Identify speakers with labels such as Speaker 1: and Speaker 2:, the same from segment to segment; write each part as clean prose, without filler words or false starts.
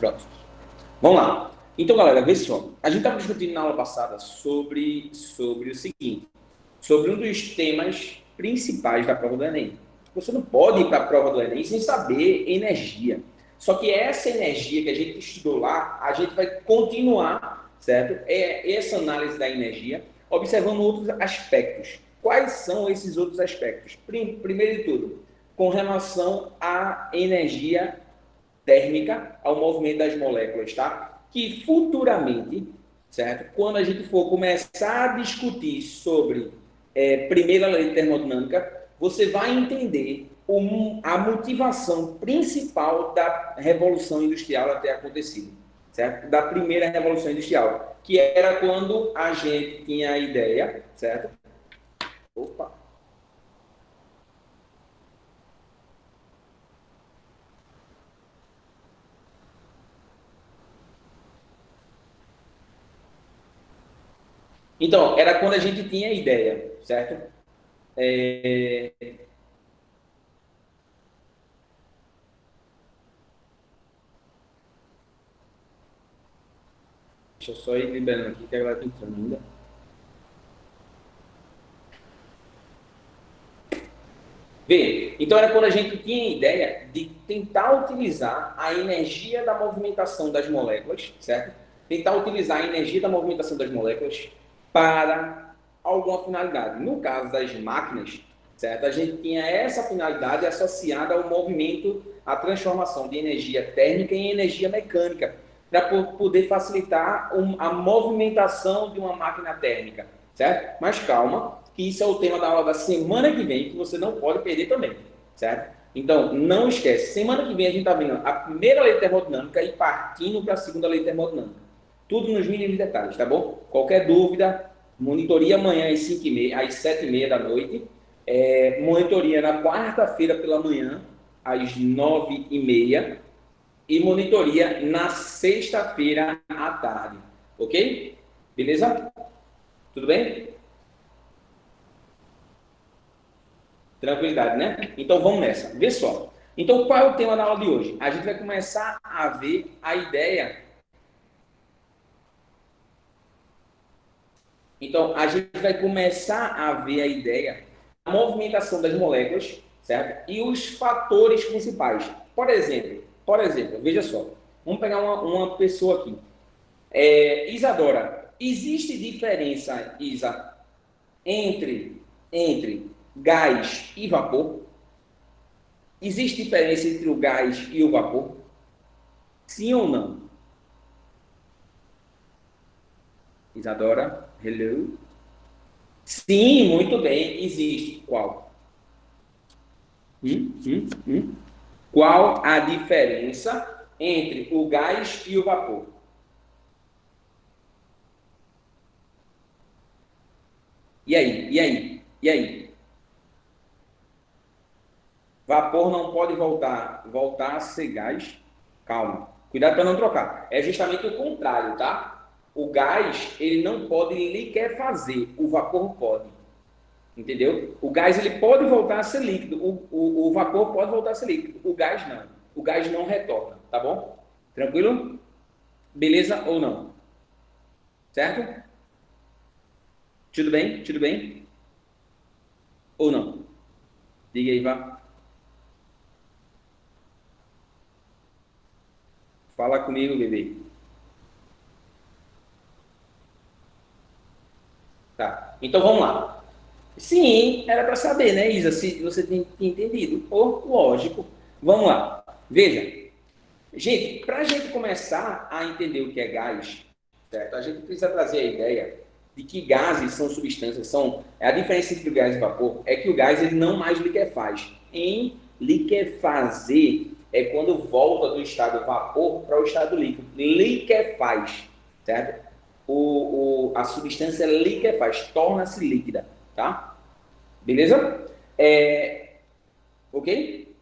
Speaker 1: Pronto. Vamos lá. Então, galera, vê só. A gente estava discutindo na aula passada sobre o seguinte, sobre um dos temas principais da prova do Enem. Você não pode ir para a prova do Enem sem saber energia. Só que essa energia que a gente estudou lá, a gente vai continuar, certo? Essa análise da energia, observando outros aspectos. Quais são esses outros aspectos? Primeiro de tudo, com relação à energia térmica, ao movimento das moléculas, tá? Que futuramente, certo? Quando a gente for começar a discutir sobre primeira lei de termodinâmica, você vai entender a motivação principal da Revolução Industrial a ter acontecido, certo? Da primeira Revolução Industrial, que era quando a gente tinha a ideia, certo? Opa! Então, era quando a gente tinha a ideia, certo? É... Deixa eu só ir liberando aqui, que a galera tá entrando ainda. Vê, então era quando a gente tinha a ideia de tentar utilizar a energia da movimentação das moléculas, certo? Tentar utilizar a energia da movimentação das moléculas para alguma finalidade. No caso das máquinas, certo? A gente tinha essa finalidade associada ao movimento, à transformação de energia térmica em energia mecânica, para poder facilitar a movimentação de uma máquina térmica, certo? Mas calma, que isso é o tema da aula da semana que vem, que você não pode perder também, certo? Então, não esquece, semana que vem a gente está vendo a primeira lei termodinâmica e partindo para a segunda lei termodinâmica. Tudo nos mínimos detalhes, tá bom? Qualquer dúvida, monitoria amanhã às 5h30, às 7h30 da noite. Monitoria na quarta-feira pela manhã, às 9h30. E monitoria na sexta-feira à tarde. Ok? Beleza? Tudo bem? Tranquilidade, né? Então vamos nessa. Vê só. Então qual é o tema da aula de hoje? A gente vai começar a ver a ideia. Então a gente vai começar a ver a ideia da movimentação das moléculas, certo? E os fatores principais. Por exemplo, veja só. Vamos pegar uma pessoa aqui. Isadora, existe diferença, Isa, entre gás e vapor? Existe diferença entre o gás e o vapor? Sim ou não? Isadora, hello? Sim, muito bem, existe. Qual? Qual a diferença entre o gás e o vapor? E aí? E aí? E aí? Vapor não pode voltar a ser gás? Calma. Cuidado para não trocar. É justamente o contrário, tá? O gás, ele não pode liquefazer, o vapor pode. Entendeu? O gás, ele pode voltar a ser líquido, o vapor pode voltar a ser líquido, o gás não. O gás não retorna, tá bom? Tranquilo? Beleza ou não? Certo? Tudo bem? Tudo bem? Ou não? Diga aí, vá. Fala comigo, bebê. Tá. Então vamos lá. Sim, era para saber, né, Isa, se você tem entendido. Pô, lógico. Vamos lá. Veja. Gente, para a gente começar a entender o que é gás, certo? A gente precisa trazer a ideia de que gases são substâncias, a diferença entre o gás e o vapor é que o gás ele não mais liquefaz. Em liquefazer é quando volta do estado vapor para o estado líquido. Liquefaz, certo? A substância liquefaz, torna-se líquida, tá? Beleza? Ok?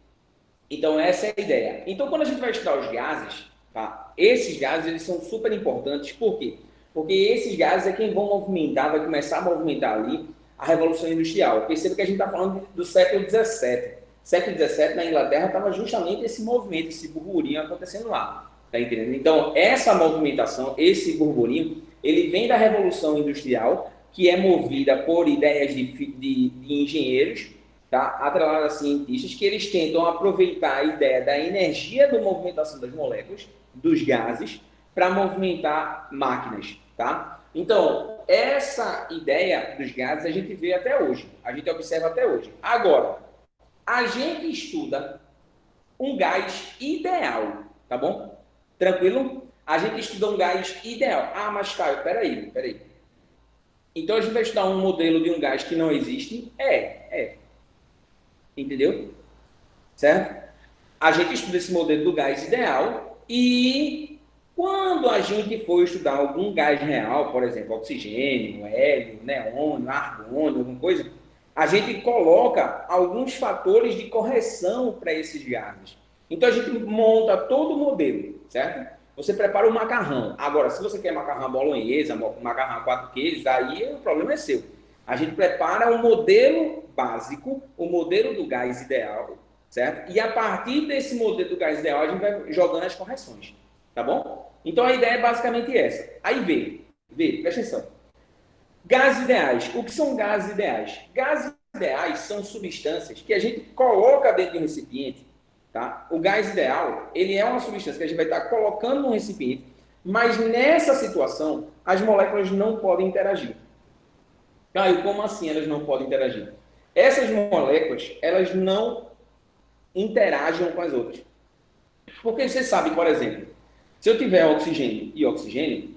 Speaker 1: Então, essa é a ideia. Então, quando a gente vai estudar os gases, tá? Esses gases eles são super importantes. Por quê? Porque esses gases é quem vão movimentar, vai começar a movimentar ali a Revolução Industrial. Perceba que a gente está falando do século XVII. Século XVII, na Inglaterra, estava justamente esse movimento, esse burburinho acontecendo lá. Tá entendendo? Então, essa movimentação, esse burburinho, ele vem da Revolução Industrial, que é movida por ideias de engenheiros, tá? Atrelados a cientistas, que eles tentam aproveitar a ideia da energia da movimentação das moléculas, dos gases, para movimentar máquinas, tá? Então, essa ideia dos gases a gente vê até hoje, a gente observa até hoje. Agora, a gente estuda um gás ideal, tá bom? Tranquilo? A gente estuda um gás ideal. Ah, mas Caio, peraí. Então a gente vai estudar um modelo de um gás que não existe? Entendeu? Certo? A gente estuda esse modelo do gás ideal e quando a gente for estudar algum gás real, por exemplo, oxigênio, hélio, neônio, argônio, alguma coisa, a gente coloca alguns fatores de correção para esses gases. Então a gente monta todo o modelo, certo? Você prepara o macarrão. Agora, se você quer macarrão bolonhesa, macarrão a 4 queijos, aí o problema é seu. A gente prepara o modelo básico, o modelo do gás ideal, certo? E a partir desse modelo do gás ideal, a gente vai jogando as correções, tá bom? Então a ideia é basicamente essa. Aí presta atenção. Gases ideais. O que são gases ideais? Gases ideais são substâncias que a gente coloca dentro de um recipiente, tá? O gás ideal, ele é uma substância que a gente vai estar colocando no recipiente, mas nessa situação, as moléculas não podem interagir. Caio, como assim elas não podem interagir? Essas moléculas, elas não interagem com as outras. Porque você sabe, por exemplo, se eu tiver oxigênio e oxigênio,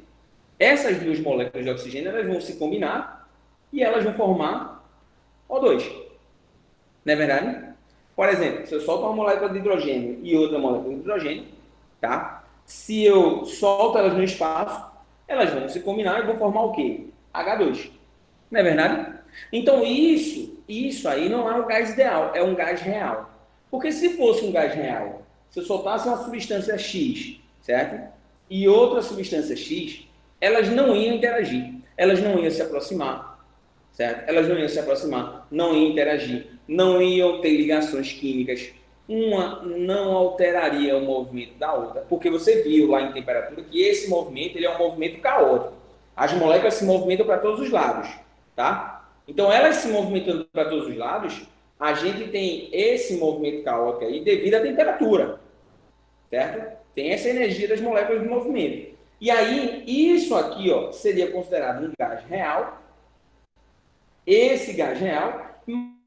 Speaker 1: essas duas moléculas de oxigênio elas vão se combinar e elas vão formar O2. Não é verdade? Por exemplo, se eu solto uma molécula de hidrogênio e outra molécula de hidrogênio, tá? Se eu solto elas no espaço, elas vão se combinar e vão formar o quê? H2. Não é verdade? Então isso aí não é um gás ideal, é um gás real. Porque se fosse um gás real, se eu soltasse uma substância X, certo? E outra substância X, elas não iam interagir, elas não iam se aproximar, certo? Elas não iam se aproximar, não iam interagir, não iam ter ligações químicas. Uma não alteraria o movimento da outra, porque você viu lá em temperatura que esse movimento ele é um movimento caótico. As moléculas se movimentam para todos os lados, tá? Então, elas se movimentando para todos os lados, a gente tem esse movimento caótico aí devido à temperatura, certo? Tem essa energia das moléculas de movimento. E aí, isso aqui, ó, seria considerado um gás real, esse gás real,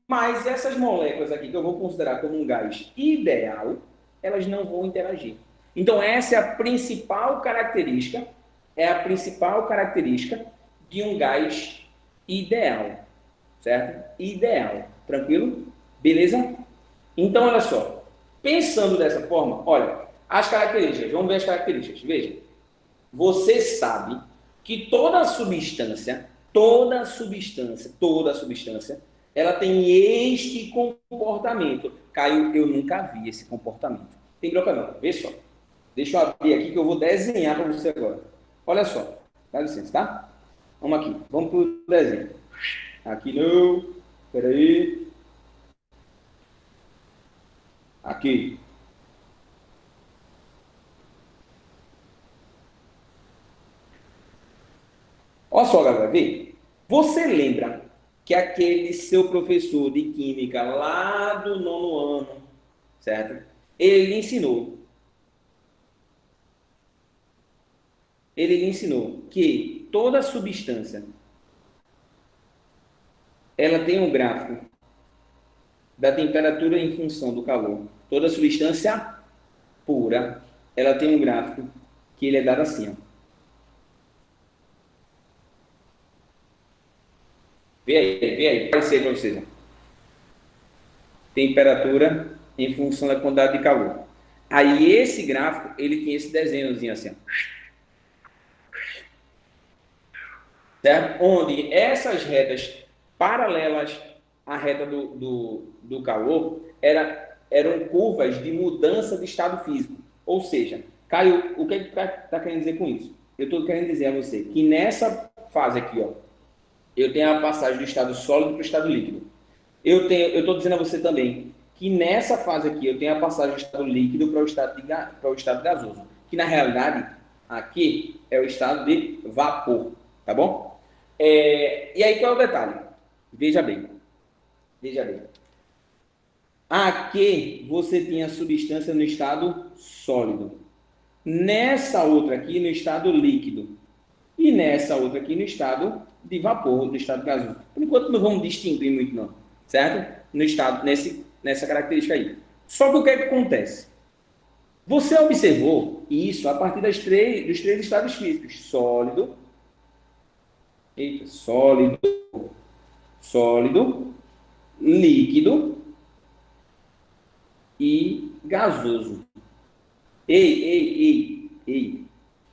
Speaker 1: mas essas moléculas aqui, que eu vou considerar como um gás ideal, elas não vão interagir. Então, essa é a principal característica, de um gás ideal, certo? Ideal, tranquilo? Beleza? Então, olha só, pensando dessa forma, olha, as características, vamos ver as características, veja. Você sabe que toda substância, ela tem este comportamento. Caio, eu nunca vi esse comportamento. Tem broca não, vê só. Deixa eu abrir aqui que eu vou desenhar para você agora. Olha só, dá licença, tá? Vamos aqui, vamos para o desenho. Aqui não, peraí. Aqui. Olha só, galera, vê. Você lembra que aquele seu professor de química lá do 9º ano, certo? Ele lhe ensinou que toda substância ela tem um gráfico da temperatura em função do calor. Toda substância pura, ela tem um gráfico que ele é dado assim, ó. Vê aí, aparecer para vocês. Ó. Temperatura em função da quantidade de calor. Aí esse gráfico, ele tem esse desenhozinho assim, ó. Certo? Onde essas retas paralelas à reta do calor eram curvas de mudança de estado físico. Ou seja, Caio, o que é que está querendo dizer com isso? Eu estou querendo dizer a você que nessa fase aqui, ó, eu tenho a passagem do estado sólido para o estado líquido. Eu estou dizendo a você também que nessa fase aqui eu tenho a passagem do estado líquido para o estado gasoso. que na realidade aqui é o estado de vapor, tá bom? E aí qual é o detalhe? Veja bem, veja bem. Aqui você tinha a substância no estado sólido. Nessa outra aqui no estado líquido. E nessa outra aqui no estado de vapor, no estado gasoso. Por enquanto não vamos distinguir muito não, certo? No estado, nessa característica aí. Só que o que é que acontece? Você observou isso a partir dos três estados físicos: sólido, sólido, sólido, líquido e gasoso. Ei,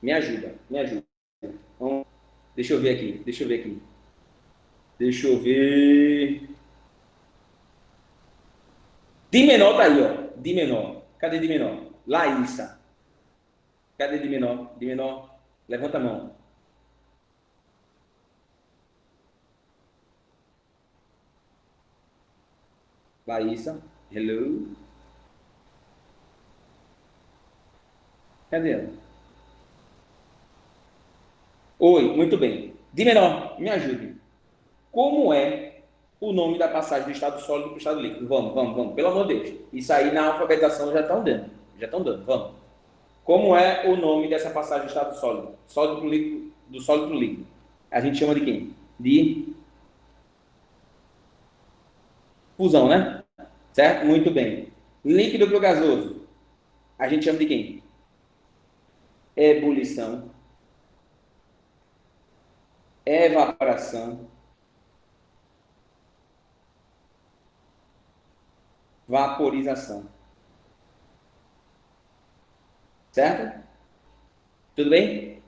Speaker 1: me ajuda, me ajuda. Então, deixa eu ver aqui, deixa eu ver aqui. Deixa eu ver. Di menor tá aí, ó. Di menor. Cadê Di menor? Laísa. Cadê Di menor? Di menor. Levanta a mão. Laísa. Hello. Cadê ela? Oi, muito bem. Di menor, me ajude. Como é o nome da passagem do estado sólido para o estado líquido? Vamos, vamos, vamos. Pelo amor de Deus. Isso aí na alfabetização já estão dando. Já estão dando. Vamos. Como é o nome dessa passagem do estado sólido? Sólido para o líquido, do sólido para o líquido. A gente chama de quem? De fusão, né? Certo? Muito bem. Líquido para o gasoso. A gente chama de quem? Ebulição, evaporação, vaporização. Certo? Tudo bem?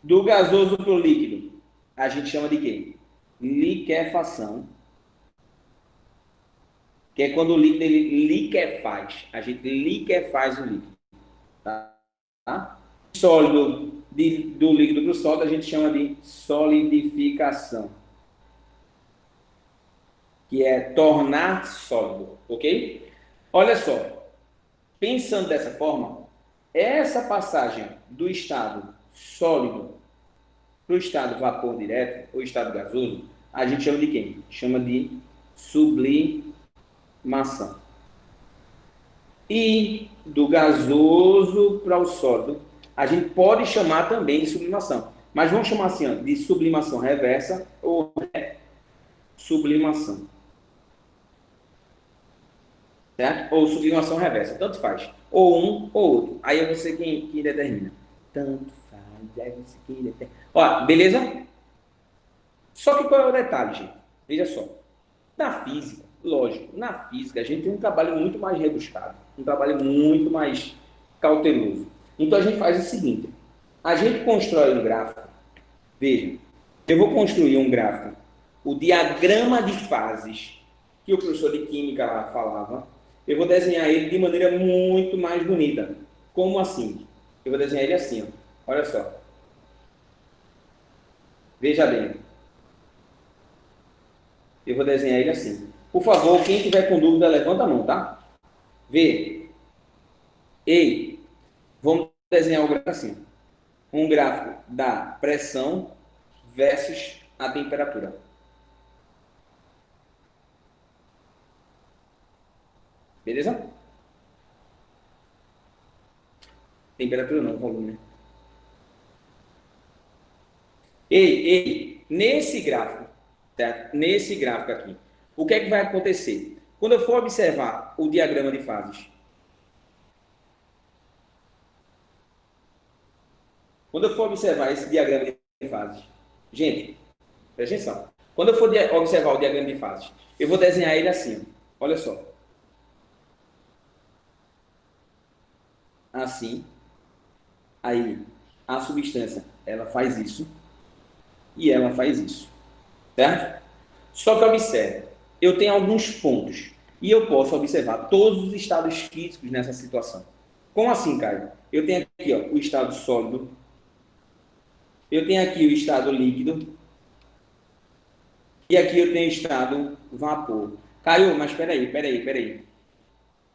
Speaker 1: Do gasoso para o líquido, a gente chama de quê? Liquefação, que é quando o líquido ele liquefaz. A gente liquefaz o líquido. Tá? Sólido do líquido para o sólido, a gente chama de solidificação, que é tornar sólido, ok? Olha só, pensando dessa forma, essa passagem do estado sólido para o estado vapor direto, ou estado gasoso, a gente chama de quem? Chama de sublimação. E do gasoso para o sólido, a gente pode chamar também de sublimação. Mas vamos chamar assim, ó, de sublimação reversa ou sublimação. Certo? Ou sublimação reversa, tanto faz. Ou um ou outro. Aí é você quem determina. Tanto faz, é você quem determina. Ó, beleza? Só que qual é o detalhe, gente? Veja só. Na física, lógico, na física a gente tem um trabalho muito mais rebuscado, um trabalho muito mais cauteloso. Então a gente faz o seguinte: a gente constrói um gráfico. Veja, eu vou construir um gráfico, o diagrama de fases que o professor de química lá falava. Eu vou desenhar ele de maneira muito mais bonita. Como assim? Eu vou desenhar ele assim, ó. Olha só. Veja bem. Eu vou desenhar ele assim. Por favor, quem tiver com dúvida, levanta a mão, tá? Vê. Ei, vamos desenhar o gráfico assim. Um gráfico da pressão versus a temperatura. Beleza? Temperatura não, volume, né? Nesse gráfico, certo? Nesse gráfico aqui, o que é que vai acontecer? Quando eu for observar o diagrama de fases, quando eu for observar esse diagrama de fases, gente, presta atenção. Quando eu for observar o diagrama de fases, eu vou desenhar ele assim, ó. Olha só. Assim, aí a substância, ela faz isso e ela faz isso, certo? Só que observe, eu tenho alguns pontos e eu posso observar todos os estados físicos nessa situação. Como assim, Caio? Eu tenho aqui ó, o estado sólido, eu tenho aqui o estado líquido e aqui eu tenho o estado vapor. Caio, mas peraí.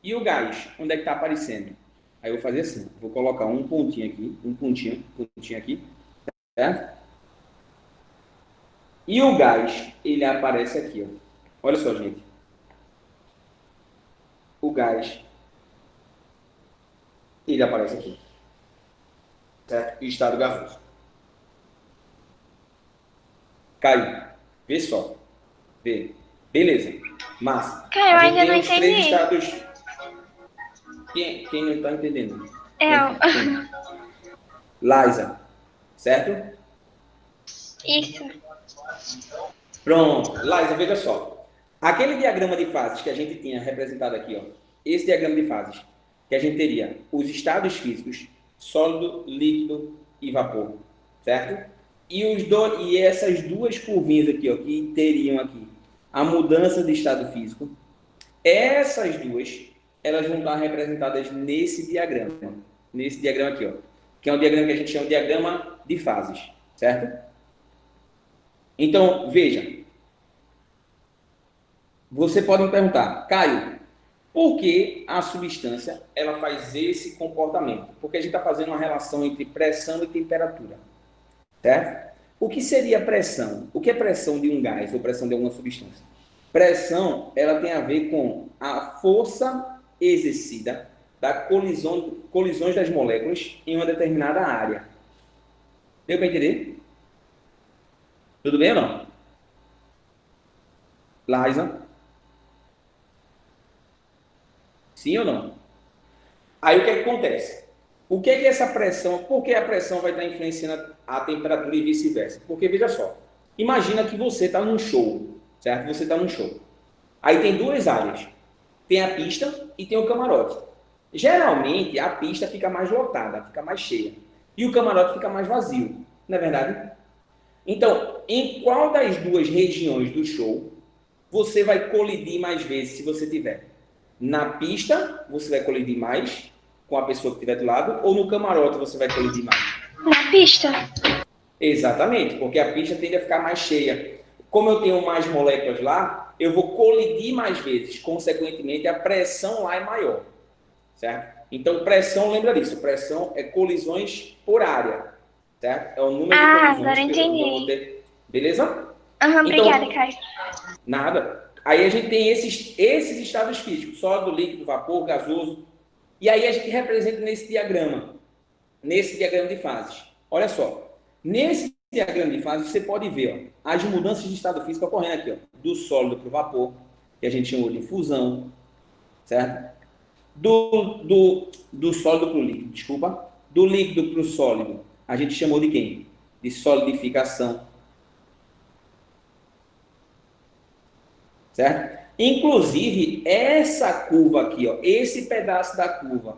Speaker 1: E o gás? Onde é que está aparecendo? Aí eu vou fazer assim, vou colocar um pontinho aqui, um pontinho aqui, certo? E o gás, ele aparece aqui, ó. Olha só, gente. O gás, ele aparece aqui, certo? E estado gasoso. Caiu. Vê só. Vê. Beleza. Massa.
Speaker 2: Cara,
Speaker 1: A
Speaker 2: eu
Speaker 1: gente
Speaker 2: ainda
Speaker 1: tem
Speaker 2: não
Speaker 1: os três
Speaker 2: entendi.
Speaker 1: estados. Quem não está entendendo?
Speaker 2: Eu.
Speaker 1: Quem? Liza. Certo?
Speaker 2: Isso.
Speaker 1: Pronto. Liza, veja só. Aquele diagrama de fases que a gente tinha representado aqui, ó. Esse diagrama de fases, que a gente teria os estados físicos, sólido, líquido e vapor. Certo? E essas duas curvinhas aqui, ó, que teriam aqui a mudança de estado físico. Essas duas, elas vão estar representadas nesse diagrama. Nesse diagrama aqui, ó. Que é um diagrama que a gente chama de diagrama de fases. Certo? Então, veja. Você pode me perguntar, Caio, por que a substância ela faz esse comportamento? Porque a gente está fazendo uma relação entre pressão e temperatura. Certo? O que seria pressão? O que é pressão de um gás ou pressão de alguma substância? Pressão, ela tem a ver com a força exercida da colisões das moléculas em uma determinada área. Deu para entender? Tudo bem ou não? Liza? Sim ou não? Aí o que, é que acontece? O que é que essa pressão, por que a pressão vai estar influenciando a temperatura e vice-versa? Porque veja só, imagina que você está num show, certo? Você está num show. Aí tem duas áreas. Tem a pista e tem o camarote. Geralmente a pista fica mais lotada, fica mais cheia. E o camarote fica mais vazio. Não é verdade? Então, em qual das duas regiões do show você vai colidir mais vezes se você tiver? Na pista, você vai colidir mais com a pessoa que estiver do lado, ou no camarote você vai colidir mais?
Speaker 2: Na pista.
Speaker 1: Exatamente, porque a pista tende a ficar mais cheia. Como eu tenho mais moléculas lá, eu vou colidir mais vezes, consequentemente a pressão lá é maior, certo? Então pressão, lembra disso, pressão é colisões por área, certo? É o número de
Speaker 2: Ah,
Speaker 1: colisões
Speaker 2: agora
Speaker 1: que eu vou
Speaker 2: entendi.
Speaker 1: ter, beleza?
Speaker 2: Aham, obrigada,
Speaker 1: Então,
Speaker 2: Caio.
Speaker 1: nada. Aí a gente tem esses estados físicos, sólido, líquido, vapor, gasoso, e aí a gente representa nesse diagrama de fases. Olha só, nesse diagrama de fases você pode ver ó, as mudanças de estado físico ocorrendo aqui, ó, do sólido para o vapor, que a gente chamou de fusão, certo? Do sólido para o líquido, desculpa. Do líquido para o sólido, a gente chamou de quem? De solidificação, certo? Inclusive, essa curva aqui, ó, esse pedaço da curva,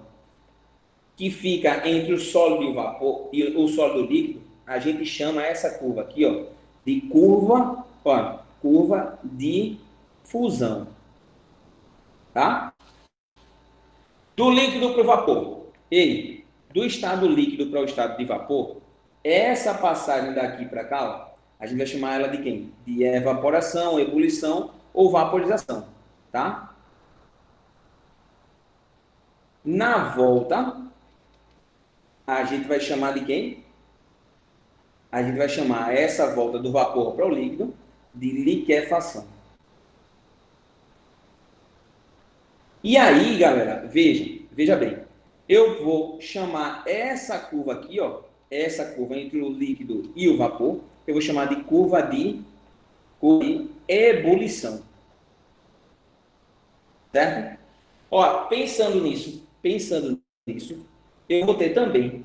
Speaker 1: que fica entre o sólido e o vapor e o sólido líquido, a gente chama essa curva aqui, ó, de curva, ó, curva de fusão, tá? Do líquido para o vapor. Ei, do estado líquido para o estado de vapor, essa passagem daqui para cá, ó, a gente vai chamar ela de quem? De evaporação, ebulição ou vaporização, tá? Na volta, a gente vai chamar de quem? A gente vai chamar essa volta do vapor para o líquido de liquefação. E aí, galera, veja bem. Eu vou chamar essa curva aqui, ó, essa curva entre o líquido e o vapor, eu vou chamar de curva de ebulição. Certo? Ó, pensando nisso, eu vou ter também,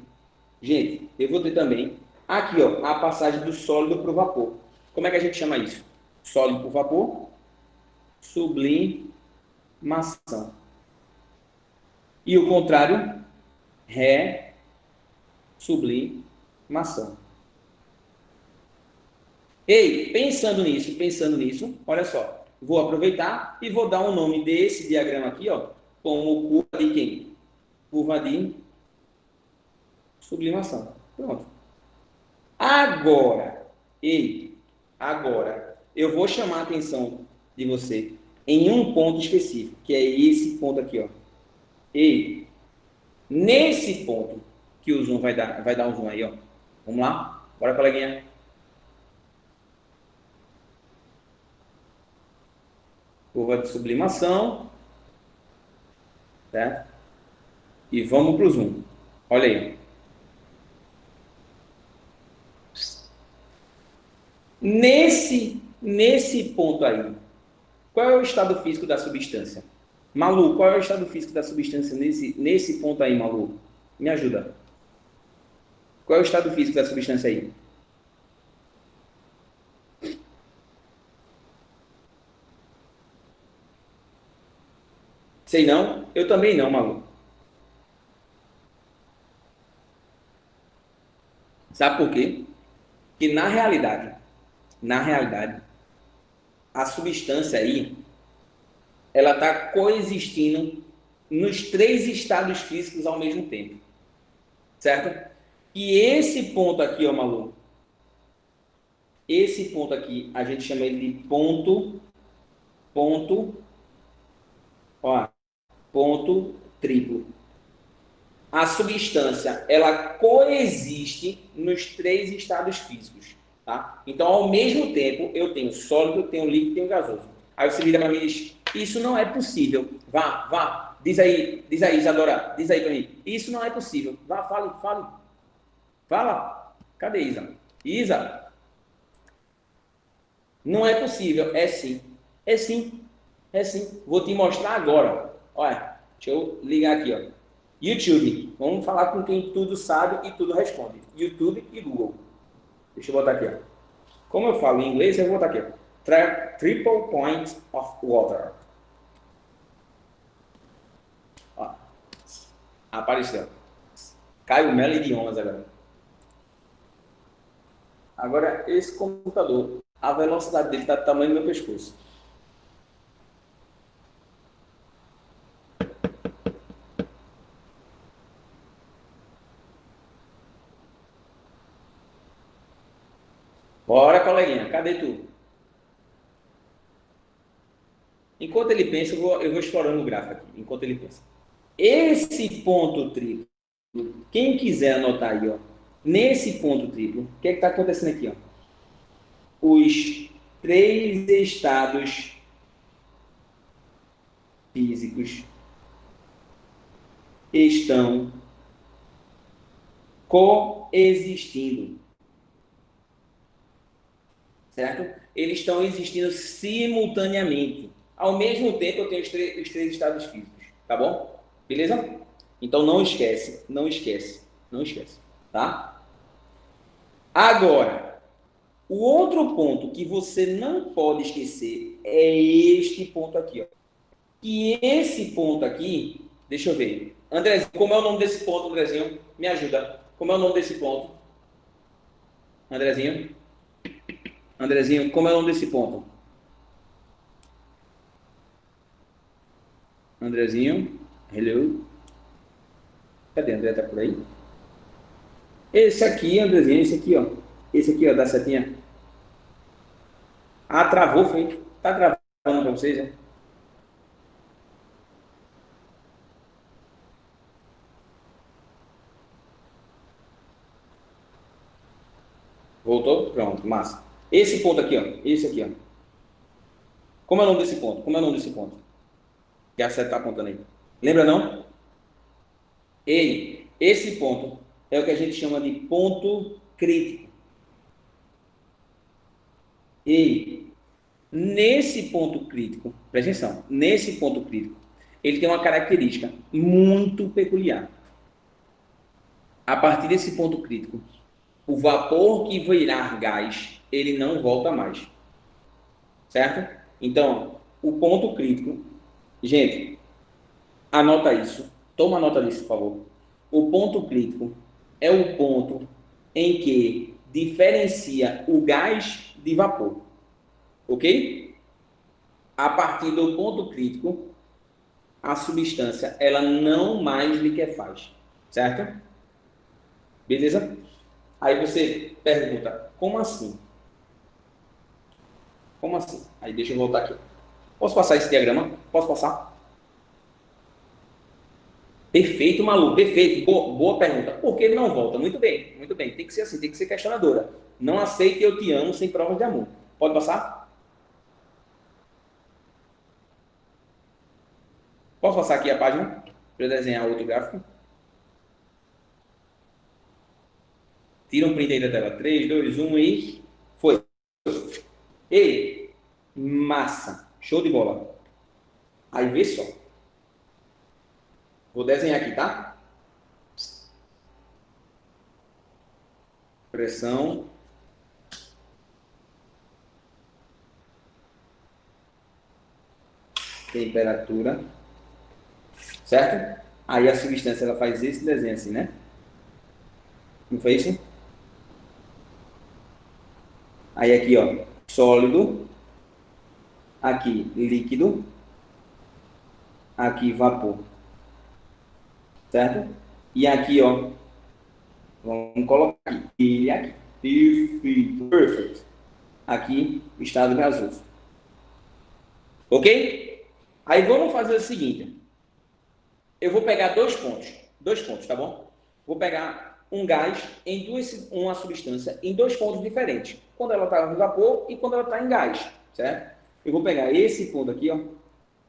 Speaker 1: gente, eu vou ter também aqui, ó, a passagem do sólido para o vapor. Como é que a gente chama isso? Sólido para o vapor, sublimação. E o contrário, sublimação. Ei, pensando nisso, olha só. Vou aproveitar e vou dar um nome desse diagrama aqui, ó, como curva de quem? Curva de sublimação. Pronto. Agora, agora, eu vou chamar a atenção de você em um ponto específico, que é esse ponto aqui, ó. Ei, Nesse ponto que o zoom vai dar um zoom aí, ó. Vamos lá? Bora, coleguinha. Curva de sublimação, certo? E vamos para o zoom. Olha aí. Nesse ponto aí, qual é o estado físico da substância? Malu, qual é o estado físico da substância nesse ponto aí, Malu? Me ajuda. Qual é o estado físico da substância aí? Sei não? Eu também não, Malu. Sabe por quê? Que na realidade, a substância aí, ela está coexistindo nos três estados físicos ao mesmo tempo, certo? E esse ponto aqui, ó, Malu, esse ponto aqui, a gente chama ele de ponto, ó, ponto triplo. A substância, ela coexiste nos três estados físicos, tá? Então, ao mesmo tempo, eu tenho sólido, tenho líquido, tenho gasoso. Aí você vira para mim e diz, isso não é possível. Vá, diz aí, Isadora, diz aí para mim. Isso não é possível. Vá, fale. Fala. Cadê Isa? Isa, não é possível. É sim. É sim. É sim. Vou te mostrar agora. Olha, deixa eu ligar aqui, ó. YouTube. Vamos falar com quem tudo sabe e tudo responde. YouTube e Google. Deixa eu botar aqui, ó. Como eu falo em inglês, eu vou botar aqui, ó. Triple point of water. Ó, apareceu. Caio Melo Idiomas agora. Agora, esse computador, a velocidade dele está do tamanho do meu pescoço. Bora, coleguinha, cadê tu? Enquanto ele pensa, eu vou explorando o gráfico aqui, enquanto ele pensa. Esse ponto triplo, quem quiser anotar aí, ó, nesse ponto triplo, o que é que está acontecendo aqui, ó? Os três estados físicos estão coexistindo, certo? Eles estão existindo simultaneamente. Ao mesmo tempo, eu tenho os três estados físicos, tá bom? Beleza? Então, não esquece, tá? Agora, o outro ponto que você não pode esquecer é este ponto aqui, ó. E esse ponto aqui, deixa eu ver. Andrezinho, como é o nome desse ponto, Andrezinho? Me ajuda. Como é o nome desse ponto? Andrezinho? Andrezinho, como é o nome desse ponto? Andrezinho? Hello? Cadê? André tá por aí? Esse aqui, Andrezinho, esse aqui, ó. Esse aqui, ó, da setinha. Ah, travou, foi. Tá gravando pra vocês, né? Voltou? Pronto, massa. Esse ponto aqui, ó. Esse aqui, ó. Como é o nome desse ponto? Como é o nome desse ponto? Que a seta tá apontando aí. Lembra não? Ei, esse ponto é o que a gente chama de ponto crítico. E nesse ponto crítico, presta atenção, nesse ponto crítico, ele tem uma característica muito peculiar. A partir desse ponto crítico, o vapor que virar gás, ele não volta mais. Certo? Então, o ponto crítico, gente, anota isso. Toma nota disso, por favor. O ponto crítico é o ponto em que diferencia o gás de vapor. Ok? A partir do ponto crítico, a substância ela não mais liquefaz. Certo? Beleza? Aí você pergunta, como assim? Como assim? Aí deixa eu voltar aqui. Posso passar esse diagrama? Posso passar? Perfeito, Malu, perfeito. Boa pergunta. Por que ele não volta? Muito bem, muito bem. Tem que ser assim, tem que ser questionadora. Não aceite eu te amo sem provas de amor. Pode passar? Posso passar aqui a página para eu desenhar outro gráfico? Tira um print aí da tela. 3, 2, 1 e foi. Ei, massa. Show de bola. Aí vê só. Vou desenhar aqui, tá? Pressão. Temperatura. Certo? Aí a substância ela faz esse desenho assim, né? Não foi isso? Aí aqui, ó, sólido. Aqui, líquido. Aqui, vapor. Certo? E aqui, ó, vamos colocar aqui. E aqui. Perfeito. Perfect. Aqui, estado gasoso. Ok? Aí vamos fazer o seguinte. Eu vou pegar dois pontos, tá bom? Vou pegar um gás em uma substância em dois pontos diferentes. Quando ela está no vapor e quando ela está em gás, certo? Eu vou pegar esse ponto aqui, ó,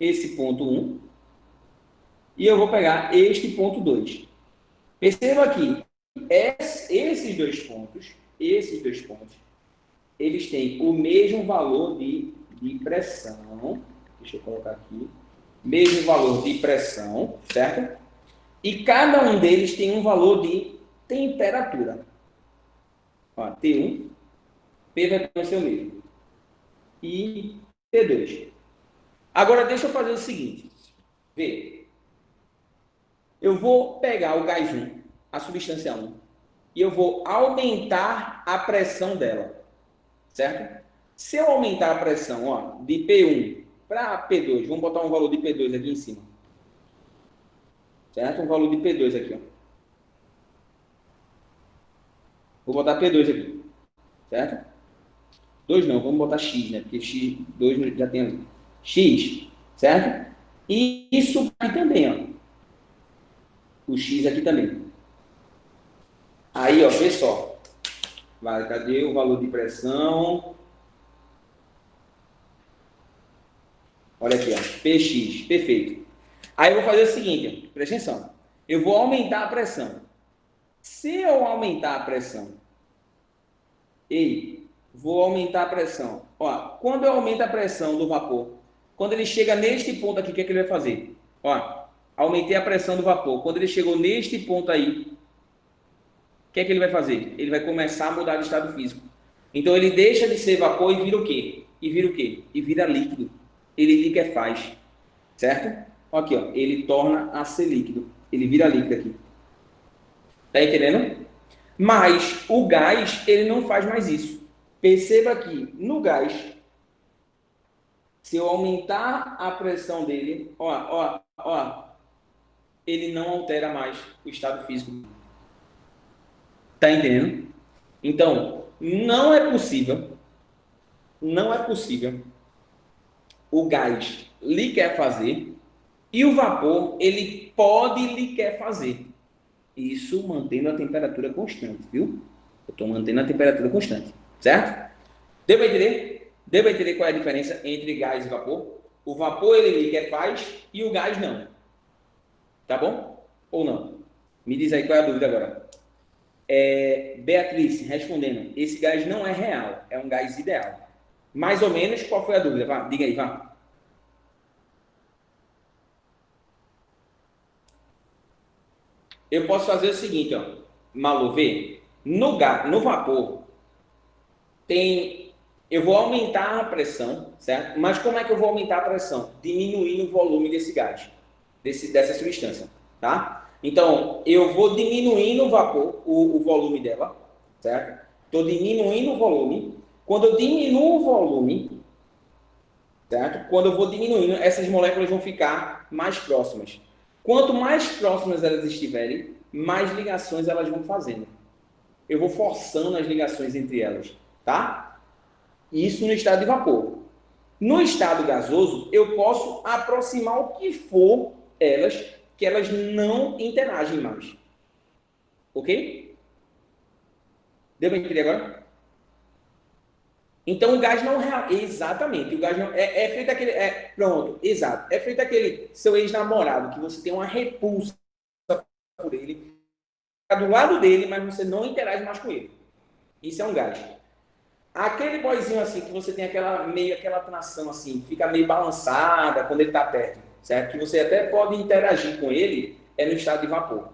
Speaker 1: esse ponto 1, e eu vou pegar este ponto 2. Perceba que esses dois pontos, eles têm o mesmo valor de pressão. Deixa eu colocar aqui. Mesmo valor de pressão, certo? E cada um deles tem um valor de temperatura. Ó, T1, P vai ser o mesmo. E T2. Agora, deixa eu fazer o seguinte. Vê. Eu vou pegar o gás 1, a substância 1, e eu vou aumentar a pressão dela. Certo? Se eu aumentar a pressão, ó, de P1 para P2, vamos botar um valor de P2 aqui em cima. Certo? Um valor de P2 aqui, ó. Vou botar P2 aqui. Certo? 2 não, vamos botar X, né? Porque X, 2 já tem ali. X, certo? E isso aqui também, ó. O X aqui também. Aí, ó, vê só. Vai, cadê o valor de pressão? Olha aqui, ó. Px, perfeito. Aí eu vou fazer o seguinte, ó, presta atenção. Eu vou aumentar a pressão. Se eu aumentar a pressão, vou aumentar a pressão. Ó, quando eu aumento a pressão do vapor, quando ele chega neste ponto aqui, o que é que ele vai fazer? Ó, aumentei a pressão do vapor. Quando ele chegou neste ponto aí, o que é que ele vai fazer? Ele vai começar a mudar de estado físico. Então ele deixa de ser vapor e vira o quê? E vira o quê? E vira líquido. Ele liquefaz. Certo? Aqui, ó. Ele torna a ser líquido. Ele vira líquido aqui. Tá entendendo? Mas o gás, ele não faz mais isso. Perceba que no gás, se eu aumentar a pressão dele, ele não altera mais o estado físico. Tá entendendo? Então, não é possível o gás liquefazer e o vapor, ele pode liquefazer. Isso mantendo a temperatura constante, viu? Eu estou mantendo a temperatura constante, certo? Deu para entender? Deu para entender qual é a diferença entre gás e vapor? O vapor, ele liquefaz e o gás não. Tá bom? Ou não? Me diz aí qual é a dúvida agora. Beatriz, respondendo, esse gás não é real, é um gás ideal. Mais ou menos, qual foi a dúvida? Vá, diga aí, vá. Eu posso fazer o seguinte, ó, Malu, vê, no vapor, eu vou aumentar a pressão, certo? Mas como é que eu vou aumentar a pressão? Diminuindo o volume desse gás, dessa substância, tá? Então, eu vou diminuindo o vapor, o volume dela, certo? Estou diminuindo o volume. Quando eu diminuo o volume, certo? Quando eu vou diminuindo, essas moléculas vão ficar mais próximas. Quanto mais próximas elas estiverem, mais ligações elas vão fazendo. Eu vou forçando as ligações entre elas, tá? Isso no estado de vapor. No estado gasoso, eu posso aproximar o que for elas que elas não interagem mais. Ok? Deu para entender agora? Então o gás não exatamente, o gás não é feito aquele pronto, exato. É feito aquele seu ex-namorado que você tem uma repulsa por ele, tá do lado dele, mas você não interage mais com ele. Isso é um gás. Aquele boyzinho assim que você tem aquela atração assim, fica meio balançada quando ele está perto, certo? Que você até pode interagir com ele, é no estado de vapor.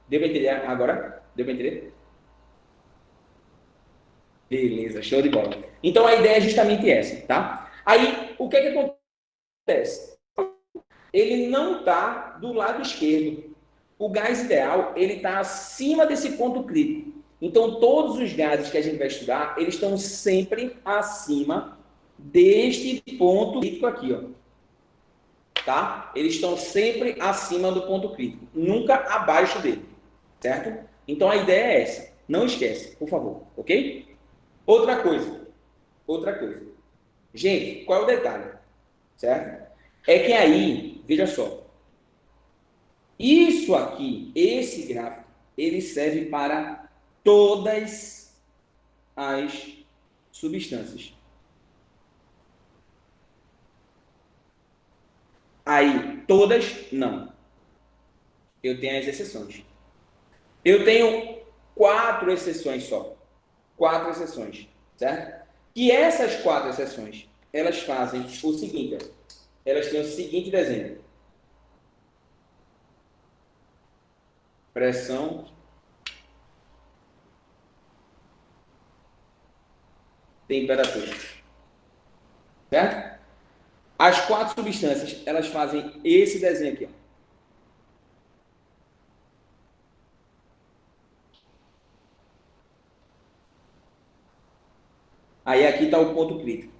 Speaker 1: Deu para entender agora? Deu para entender? Beleza, show de bola. Então a ideia é justamente essa, tá? Aí, o que é que acontece? Ele não está do lado esquerdo. O gás ideal, ele está acima desse ponto crítico. Então, todos os gases que a gente vai estudar, eles estão sempre acima deste ponto crítico aqui, ó. Tá? Eles estão sempre acima do ponto crítico, nunca abaixo dele, certo? Então, a ideia é essa. Não esquece, por favor, ok? Outra coisa. Gente, qual é o detalhe? Certo? É que aí, veja só, isso aqui, esse gráfico, ele serve para todas as substâncias. Aí, todas, não. Eu tenho as exceções. Eu tenho 4 exceções só. 4 exceções, certo? E essas 4 exceções, elas fazem o seguinte, elas têm o seguinte desenho. Pressão, temperatura. Certo? As 4 substâncias, elas fazem esse desenho aqui, ó. Aí aqui está o ponto crítico.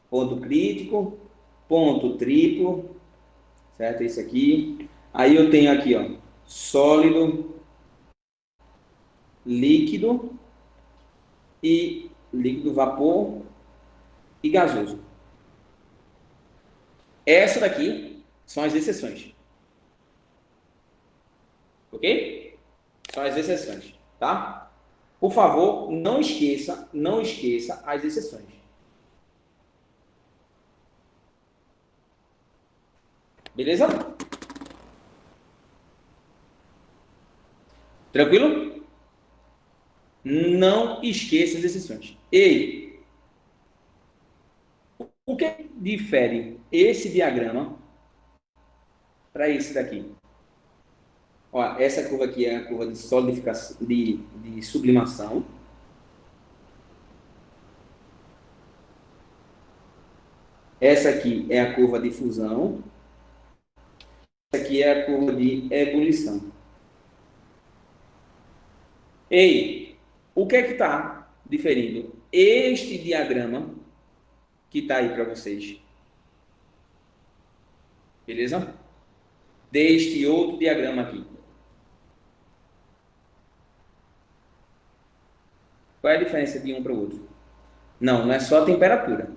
Speaker 1: Ponto crítico, ponto triplo, certo? Esse aqui. Aí eu tenho aqui, ó, sólido, líquido e líquido vapor e gasoso. Essa daqui são as exceções. Ok? São as exceções, tá? Por favor, não esqueça as exceções. Beleza? Tranquilo? Não esqueça as exceções. Ei, o que difere esse diagrama para esse daqui? Ó, essa curva aqui é a curva de solidificação, de sublimação. Essa aqui é a curva de fusão. Essa aqui é a curva de ebulição. Ei, o que é que está diferindo este diagrama que está aí para vocês? Beleza? Deste outro diagrama aqui. Qual é a diferença de um para o outro? Não, não é só a temperatura.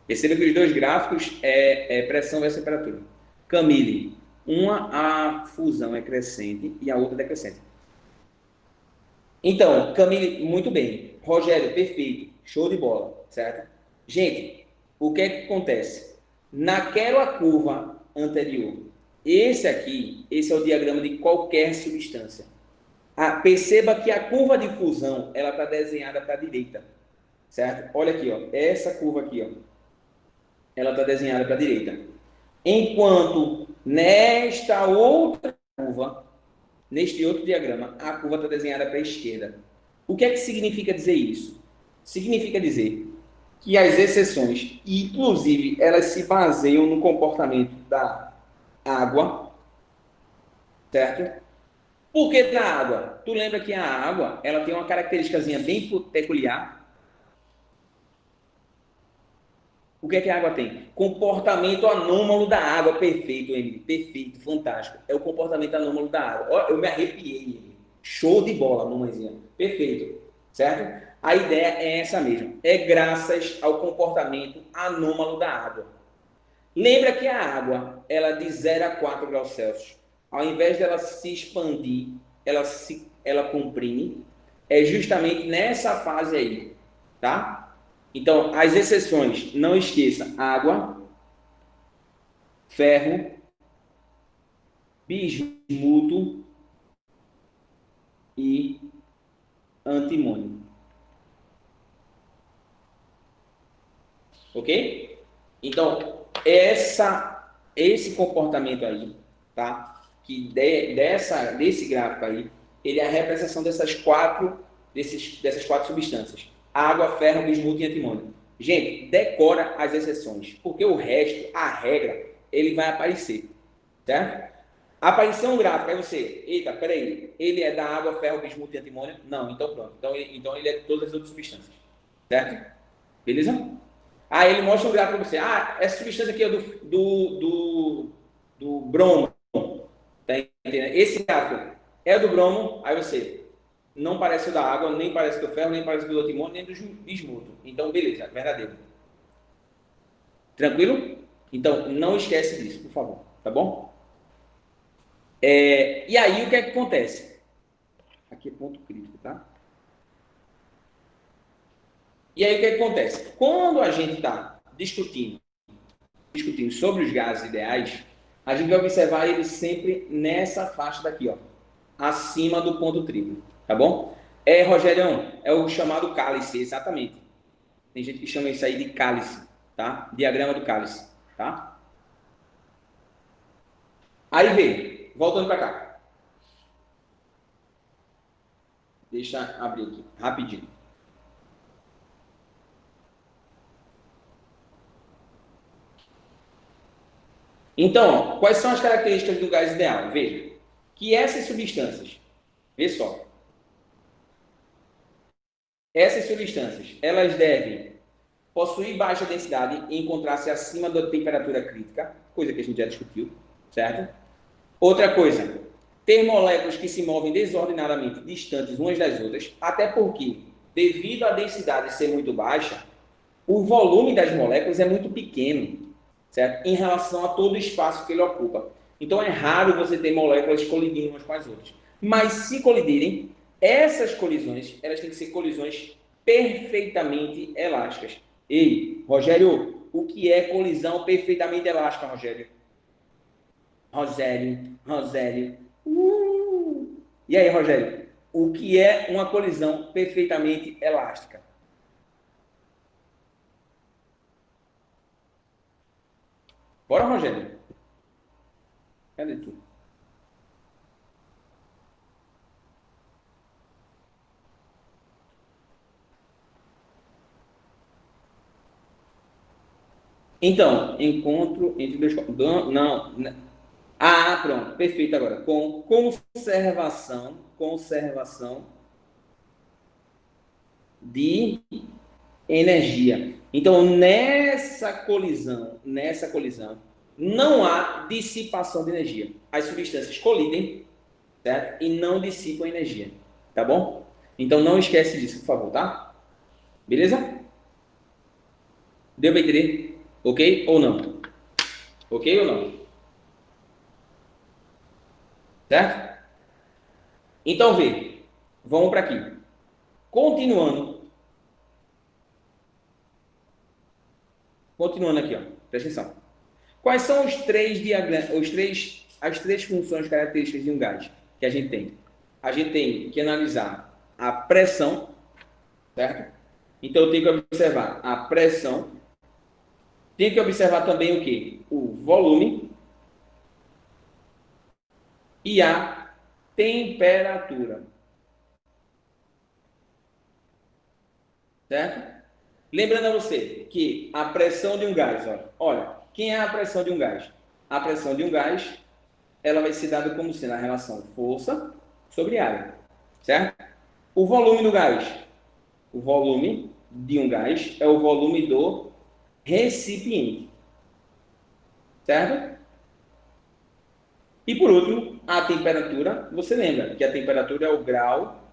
Speaker 1: Perceba que os dois gráficos é pressão versus temperatura. Camille, a fusão é crescente e a outra é decrescente. Então, Camille, muito bem. Rogério, perfeito. Show de bola, certo? Gente, o que é que acontece? Naquela curva anterior, esse é o diagrama de qualquer substância. Perceba que a curva de fusão, ela está desenhada para a direita, certo? Olha aqui, ó, essa curva aqui, ó, ela está desenhada para a direita. Enquanto nesta outra curva, neste outro diagrama, a curva está desenhada para a esquerda. O que é que significa dizer isso? Significa dizer que as exceções, inclusive, elas se baseiam no comportamento da água, certo? Por que da água? Tu lembra que a água, ela tem uma característicazinha bem peculiar. O que é que a água tem? Comportamento anômalo da água. Perfeito, Emily. Perfeito, fantástico. É o comportamento anômalo da água. Ó, eu me arrepiei, Emily. Show de bola, mamãezinha. Perfeito, certo? A ideia é essa mesmo. É graças ao comportamento anômalo da água. Lembra que a água, ela de 0 a 4 graus Celsius, ao invés dela se expandir, ela comprime, é justamente nessa fase aí, tá? Então, as exceções, não esqueça, água, ferro, bismuto e antimônio. Ok? Então, esse comportamento aí, tá? Desse gráfico aí, ele é a representação dessas quatro substâncias: água, ferro, bismuto e antimônio. Gente, decora as exceções, porque o resto, a regra, ele vai aparecer, certo? Apareceu um gráfico, aí você, eita, peraí, ele é da água, ferro, bismuto e antimônio? Não, então pronto. Então ele é de todas as outras substâncias, certo? Beleza? Aí ele mostra um gráfico para você. Ah, essa substância aqui é do bromo. Tá entendendo? Esse gráfico é do bromo, aí você não parece o da água, nem parece do ferro, nem parece do antimônio, nem do bismuto. Então, beleza, verdadeiro. Tranquilo? Então, não esquece disso, por favor. Tá bom? E aí, o que é que acontece? Aqui é ponto crítico, tá? E aí, o que é que acontece? Quando a gente está discutindo sobre os gases ideais, a gente vai observar eles sempre nessa faixa daqui, ó, acima do ponto triplo, tá bom? Rogerião, é o chamado cálice, exatamente. Tem gente que chama isso aí de cálice, tá? Diagrama do cálice, tá? Aí vem, voltando para cá. Deixa eu abrir aqui, rapidinho. Então, quais são as características do gás ideal? Veja, que essas substâncias, vê só, essas substâncias, elas devem possuir baixa densidade e encontrar-se acima da temperatura crítica, coisa que a gente já discutiu, certo? Outra coisa, ter moléculas que se movem desordenadamente distantes umas das outras, até porque, devido à densidade ser muito baixa, o volume das moléculas é muito pequeno, certo? Em relação a todo o espaço que ele ocupa. Então é raro você ter moléculas colidindo umas com as outras. Mas se colidirem, essas colisões, elas têm que ser colisões perfeitamente elásticas. Ei, Rogério, o que é colisão perfeitamente elástica, Rogério? Rogério. E aí, Rogério, o que é uma colisão perfeitamente elástica? Bora, Rogério. Cadê tu? Então, encontro entre dois. Não. Ah, pronto, perfeito agora. Com conservação de energia. Então, nessa colisão, não há dissipação de energia. As substâncias colidem, certo? E não dissipam energia, tá bom? Então, não esquece disso, por favor, tá? Beleza? Deu para entender? Ok ou não? Ok ou não? Certo? Então, vê. Vamos para aqui. Continuando aqui, ó. Presta atenção. Quais são as três funções características de um gás que a gente tem? A gente tem que analisar a pressão, certo? Então eu tenho que observar a pressão, tenho que observar também o que? O volume e a temperatura, certo? Lembrando a você que a pressão de um gás, olha, quem é a pressão de um gás? A pressão de um gás, ela vai ser dada como sendo a relação força sobre área, certo? O volume do gás. O volume de um gás é o volume do recipiente, certo? E por último, a temperatura. Você lembra que a temperatura é o grau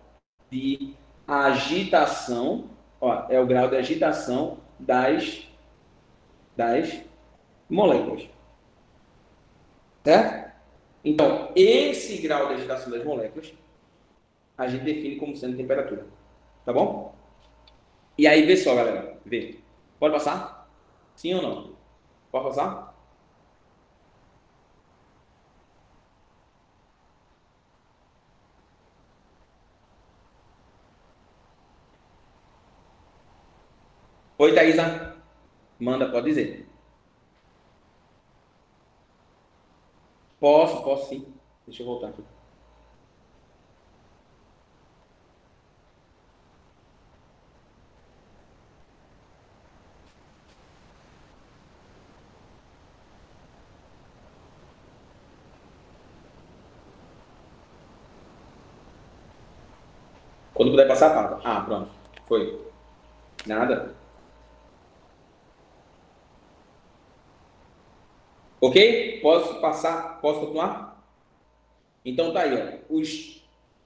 Speaker 1: de a agitação, ó, é o grau de agitação das moléculas. Certo? Então, esse grau de agitação das moléculas, a gente define como sendo temperatura. Tá bom? E aí, vê só, galera. Vê. Pode passar? Sim ou não? Pode passar? Oi, Thaisa. Manda, pode dizer. Posso sim. Deixa eu voltar aqui. Quando puder passar, fala. Ah, pronto. Foi. Nada. Ok? Posso passar? Posso continuar? Então tá aí, ó.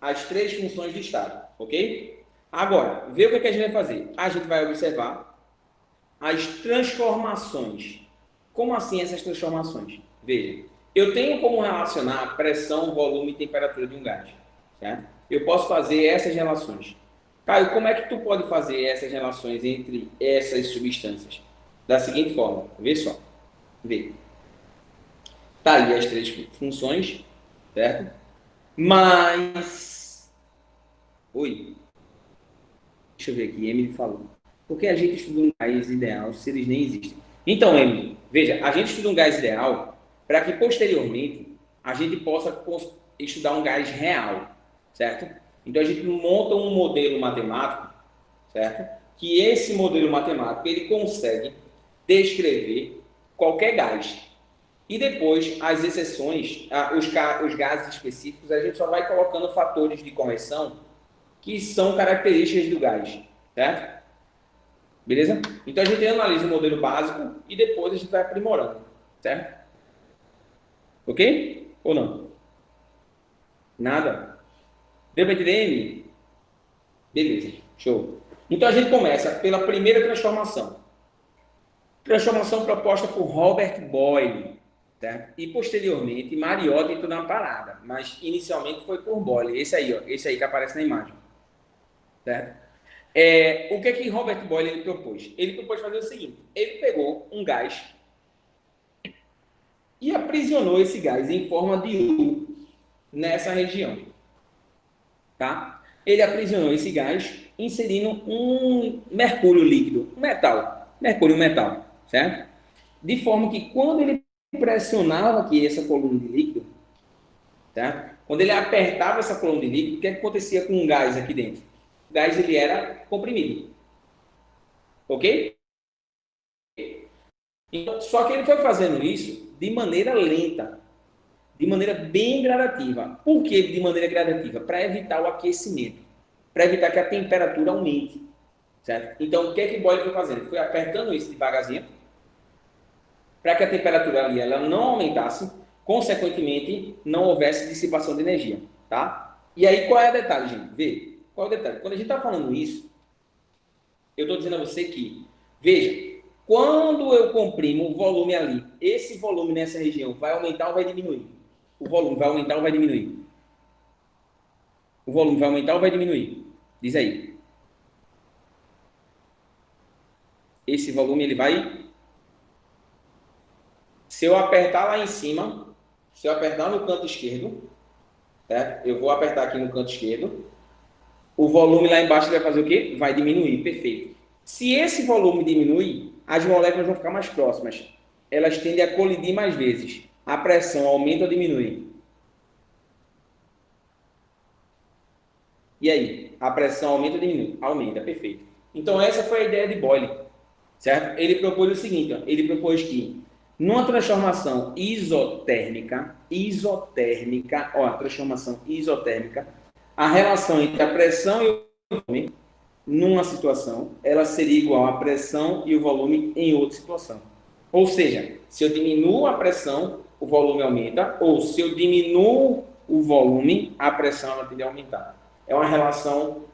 Speaker 1: As três funções de estado. Ok? Agora, vê o que a gente vai fazer. A gente vai observar as transformações. Como assim essas transformações? Veja, eu tenho como relacionar pressão, volume e temperatura de um gás. Certo? Eu posso fazer essas relações. Caio, como é que tu pode fazer essas relações entre essas substâncias? Da seguinte forma, vê só. Vê. Tá ali as três funções, certo? Mas... Oi. Deixa eu ver aqui, Emily falou. Porque a gente estuda um gás ideal se eles nem existem. Então, Emily, veja, a gente estuda um gás ideal para que posteriormente a gente possa estudar um gás real, certo? Então a gente monta um modelo matemático, certo? Que esse modelo matemático ele consegue descrever qualquer gás. E depois, as exceções, os gases específicos, a gente só vai colocando fatores de correção que são características do gás, certo? Beleza? Então a gente analisa o modelo básico e depois a gente vai aprimorando, certo? Ok? Ou não? Nada? Deu para entender, Emily? Beleza, show. Então a gente começa pela primeira transformação. Transformação proposta por Robert Boyle, certo? E posteriormente Mariotti entrou na parada, mas inicialmente foi por Boyle. Esse aí, ó, esse aí que aparece na imagem, certo? O que Robert Boyle ele propôs? Ele propôs fazer o seguinte: ele pegou um gás e aprisionou esse gás em forma de U nessa região, tá? Ele aprisionou esse gás inserindo um mercúrio líquido, um metal, mercúrio metal, certo? De forma que quando ele pressionava aqui essa coluna de líquido, tá? Quando ele apertava essa coluna de líquido, o que acontecia com o gás aqui dentro? O gás ele era comprimido, ok? Então, só que ele foi fazendo isso de maneira lenta, de maneira bem gradativa. Por que de maneira gradativa? Para evitar o aquecimento, para evitar que a temperatura aumente, certo? Então, o que Boyle foi fazendo? Foi apertando isso devagarzinho, para que a temperatura ali ela não aumentasse, consequentemente, não houvesse dissipação de energia, tá? E aí, qual é o detalhe, gente? Vê, qual é o detalhe? Quando a gente está falando isso, eu estou dizendo a você que, veja, quando eu comprimo o volume ali, esse volume nessa região vai aumentar ou vai diminuir? O volume vai aumentar ou vai diminuir? O volume vai aumentar ou vai diminuir? Diz aí. Esse volume ele vai... Se eu apertar lá em cima, se eu apertar no canto esquerdo, certo? Eu vou apertar aqui no canto esquerdo, o volume lá embaixo vai fazer o quê? Vai diminuir, perfeito. Se esse volume diminuir, as moléculas vão ficar mais próximas. Elas tendem a colidir mais vezes. A pressão aumenta ou diminui? E aí? A pressão aumenta ou diminui? Aumenta, perfeito. Então essa foi a ideia de Boyle, certo? Ele propôs o seguinte, ó, ele propôs que numa transformação isotérmica, ó, a transformação isotérmica, a relação entre a pressão e o volume, numa situação, ela seria igual à pressão e o volume em outra situação. Ou seja, se eu diminuo a pressão, o volume aumenta, ou se eu diminuo o volume, a pressão ela tende a aumentar. É uma relação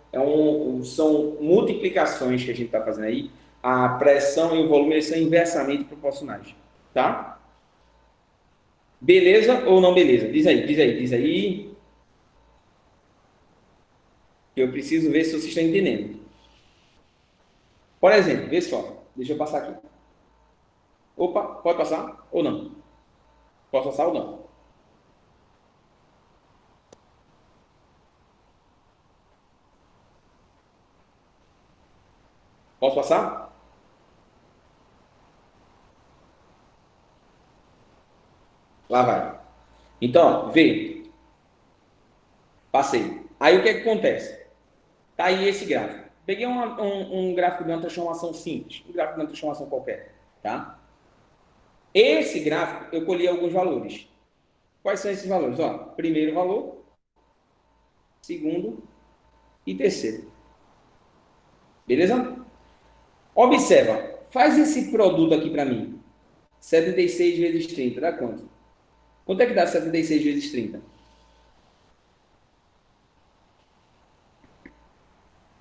Speaker 1: São multiplicações que a gente está fazendo aí. A pressão e o volume eles são inversamente proporcionais. Tá? Beleza ou não beleza? Diz aí, diz aí, diz aí. Eu preciso ver se vocês estão entendendo. Por exemplo, vê só. Deixa eu passar aqui. Opa, pode passar ou não? Posso passar ou não? Posso passar? Lá vai. Então, ó, vê. Passei. Aí o que é que acontece? Tá aí esse gráfico. Peguei um gráfico de uma transformação simples, um gráfico de uma transformação qualquer, tá? Esse gráfico eu colhi alguns valores. Quais são esses valores? Ó, primeiro valor, segundo e terceiro. Beleza? Observa, faz esse produto aqui para mim. 76 vezes 30, dá quanto? Quanto é que dá 76 vezes 30?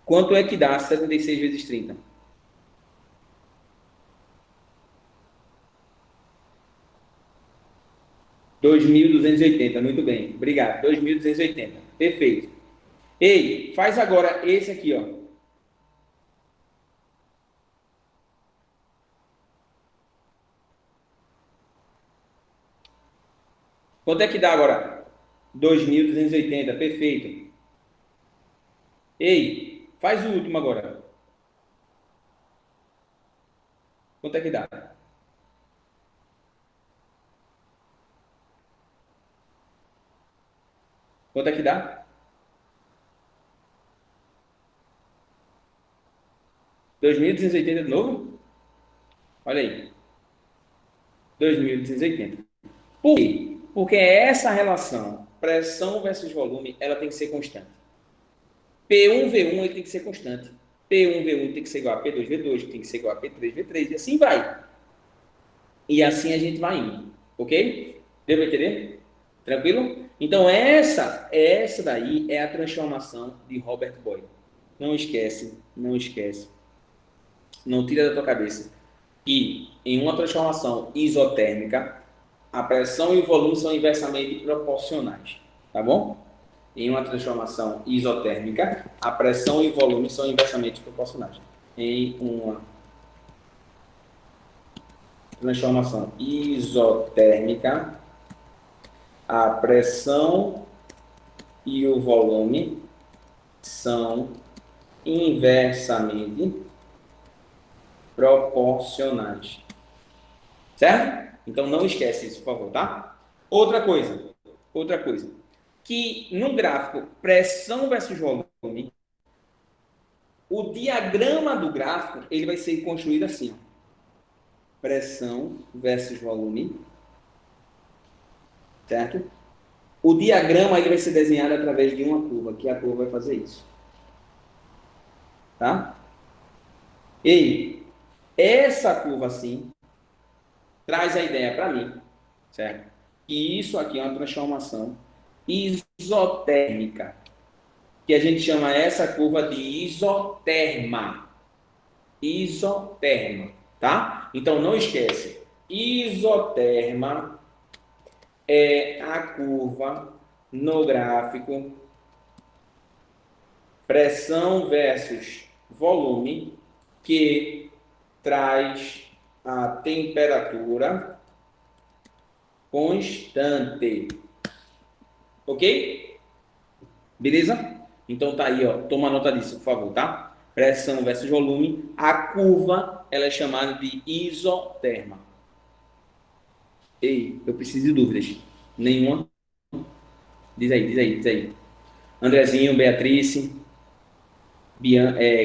Speaker 1: Quanto é que dá 76 vezes 30? 2.280, muito bem. Obrigado. 2.280. Perfeito. Ei, faz agora esse aqui, ó. Quanto é que dá agora? 2.280, perfeito. Ei, faz o último agora. Quanto é que dá? Quanto é que dá? 2.280 de novo? Olha aí. 2.280. Por quê? Porque essa relação, pressão versus volume, ela tem que ser constante. P1V1 ele tem que ser constante. P1V1 tem que ser igual a P2V2, tem que ser igual a P3V3, e assim vai. E assim a gente vai indo. Ok? Deu para entender? Tranquilo? Então, essa daí é a transformação de Robert Boyle. Não esquece, não esquece. Não tira da tua cabeça que em uma transformação isotérmica, a pressão e o volume são inversamente proporcionais. Tá bom? Em uma transformação isotérmica, a pressão e o volume são inversamente proporcionais. Em uma transformação isotérmica, a pressão e o volume são inversamente proporcionais. Certo? Então não esquece isso, por favor, tá? Outra coisa, que no gráfico pressão versus volume, o diagrama do gráfico ele vai ser construído assim, ó. Pressão versus volume, certo? O diagrama ele vai ser desenhado através de uma curva, que a curva vai fazer isso, tá? E essa curva assim traz a ideia para mim, certo? E isso aqui é uma transformação isotérmica, que a gente chama essa curva de isoterma. Isoterma, tá? Então não esquece, isoterma é a curva no gráfico pressão versus volume que traz a temperatura constante. Ok? Beleza? Então tá aí, ó. Toma nota disso, por favor, tá? Pressão versus volume. A curva, ela é chamada de isoterma. Ei, eu preciso de dúvidas. Nenhuma? Diz aí, diz aí, diz aí. Andrezinho, Beatriz,